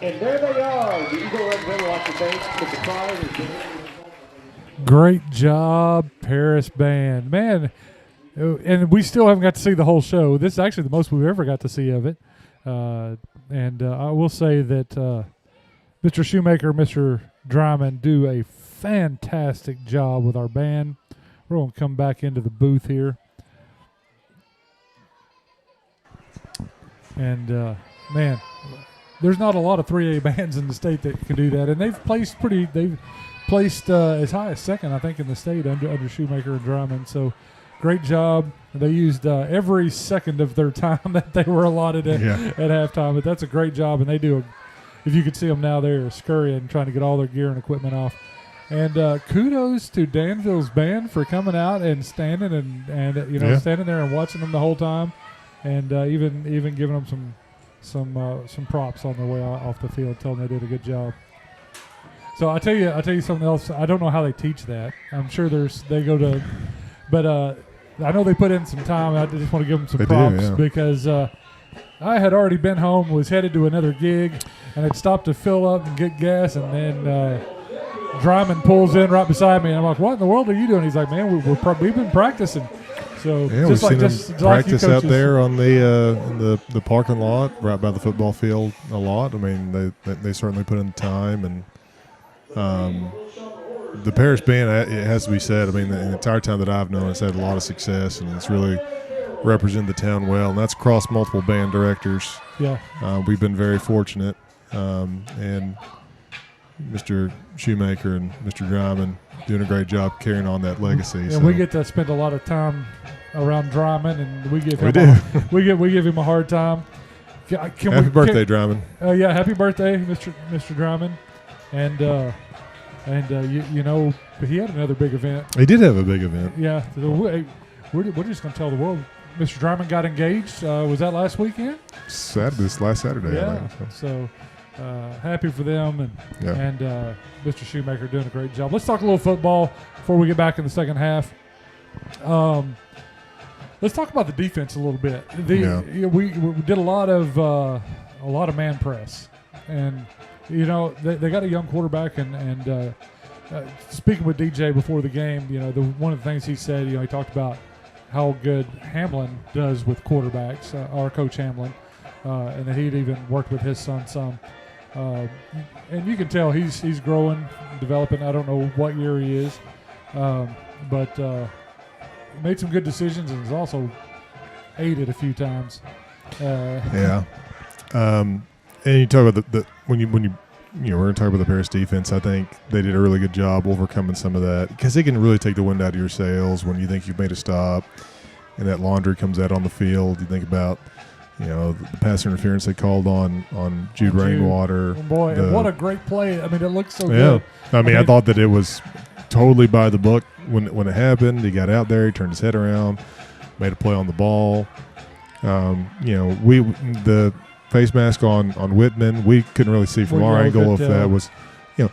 And there they are, the Eagle Red River off the bench with the try. Great job, Paris Band. Man, and we still haven't got to see the whole show. This is actually the most we've ever got to see of it. And I will say that Mr. Shoemaker, Mr. Dryman do a fantastic job with our band. We're going to come back into the booth here. And, man, there's not a lot of 3A bands in the state that can do that. And they've placed as high as second, I think, in the state under Shoemaker and Dryman. So great job. They used every second of their time that they were allotted at halftime. But that's a great job. And they do, if you could see them now, they're scurrying, trying to get all their gear and equipment off. And kudos to Danville's band for coming out and standing and standing there and watching them the whole time. And even giving them some props on their way off the field, telling them they did a good job. So I tell you something else. I don't know how they teach that. I'm sure they go to, but I know they put in some time. I just want to give them some props because I had already been home, was headed to another gig, and had stopped to fill up and get gas, and then Dryman pulls in right beside me, and I'm like, "What in the world are you doing?" He's like, "Man, we've been practicing." So we've seen them practice out there on the parking lot right by the football field a lot. I mean, they certainly put in the time, and the Paris Band, it has to be said, I mean, the entire time that I've known, it's had a lot of success, and it's really represented the town well, and that's across multiple band directors. Yeah, we've been very fortunate, and Mr. Shoemaker and Mr. Dryman doing a great job carrying on that legacy. And so. we get to spend a lot of time around Dryman, and we give him a hard time. Happy birthday, Dryman! Yeah, happy birthday, Mr. Dryman, and you know, he had another big event. He did have a big event. Yeah, we're just going to tell the world. Mr. Dryman got engaged. Was that last weekend? This last Saturday. Yeah. I think, so happy for them, and Mr. Shoemaker doing a great job. Let's talk a little football before we get back in the second half. Let's talk about the defense a little bit. We did a lot of man press, and you know they got a young quarterback, and speaking with DJ before the game, you know one of the things he said, you know, he talked about how good Hamlin does with quarterbacks, our coach Hamlin, and that he'd even worked with his son some. And you can tell he's growing, developing. I don't know what year he is, but made some good decisions and has also aided a few times. And you talk about the when you we're going to talk about the Paris defense. I think they did a really good job overcoming some of that because they can really take the wind out of your sails when you think you've made a stop and that laundry comes out on the field. You think about, you know, the pass interference they called on Jude Rainwater. Oh boy, and what a great play. I mean, it looked so good. I mean, I thought that it was totally by the book when it happened. He got out there, he turned his head around, made a play on the ball. You know, the face mask on Whitman, we couldn't really see from our angle if that was, you know,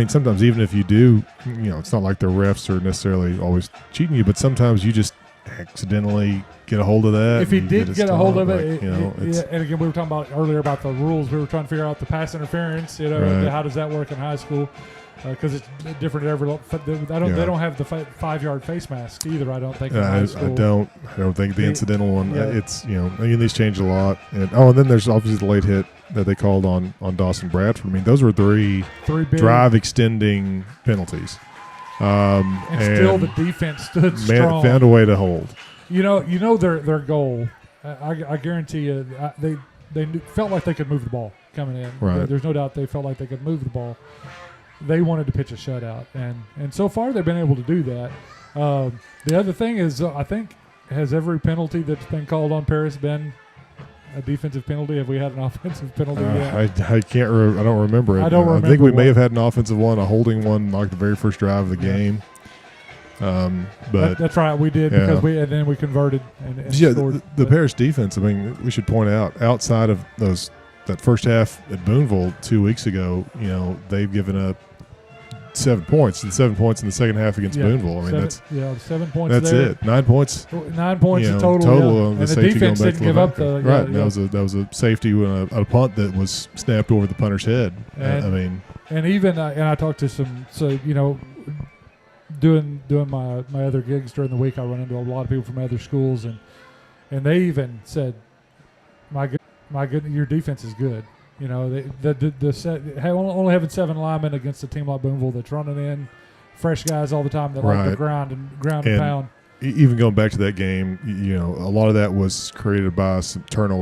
sometimes even if you do, you know, it's not like the refs are necessarily always cheating you, but sometimes you just accidentally get a hold of that. If he did get a hold of it, and again, we were talking about earlier about the rules. We were trying to figure out the pass interference. You know, how does that work in high school? Because it's different at every. They don't have the 5-yard face mask either. I don't think. In high school. I don't think the incidental one. It's, you know, I mean, these changed a lot. And then there's obviously the late hit that they called on Dawson Bradford. I mean, those were three big drive extending penalties. And still the defense stood strong. Found a way to hold. You know their goal. I guarantee you, they felt like they could move the ball coming in. Right. There's no doubt they felt like they could move the ball. They wanted to pitch a shutout, and so far they've been able to do that. The other thing is, I think, has every penalty that's been called on Paris been a defensive penalty? Have we had an offensive penalty yet? I can't. I don't remember it. I don't remember. I think we may have had an offensive one, a holding one, like the very first drive of the game. But that's right, we did because and then we converted and scored. The Paris defense. I mean, we should point out outside of that first half at Booneville 2 weeks ago, they've given up 7 points and 7 points in the second half against Booneville. I mean, 7 points. That's there. it. 9 points. 9 points total. And the defense didn't give up the right. That was a safety on a punt that was snapped over the punter's head. And even I talked to some. So doing my other gigs during the week, I run into a lot of people from other schools, and they even said, my good, your defense is good. The set only having 7 linemen against a team like Booneville that's running in fresh guys all the time that like to ground and pound. Even going back to that game, a lot of that was created by some turnovers.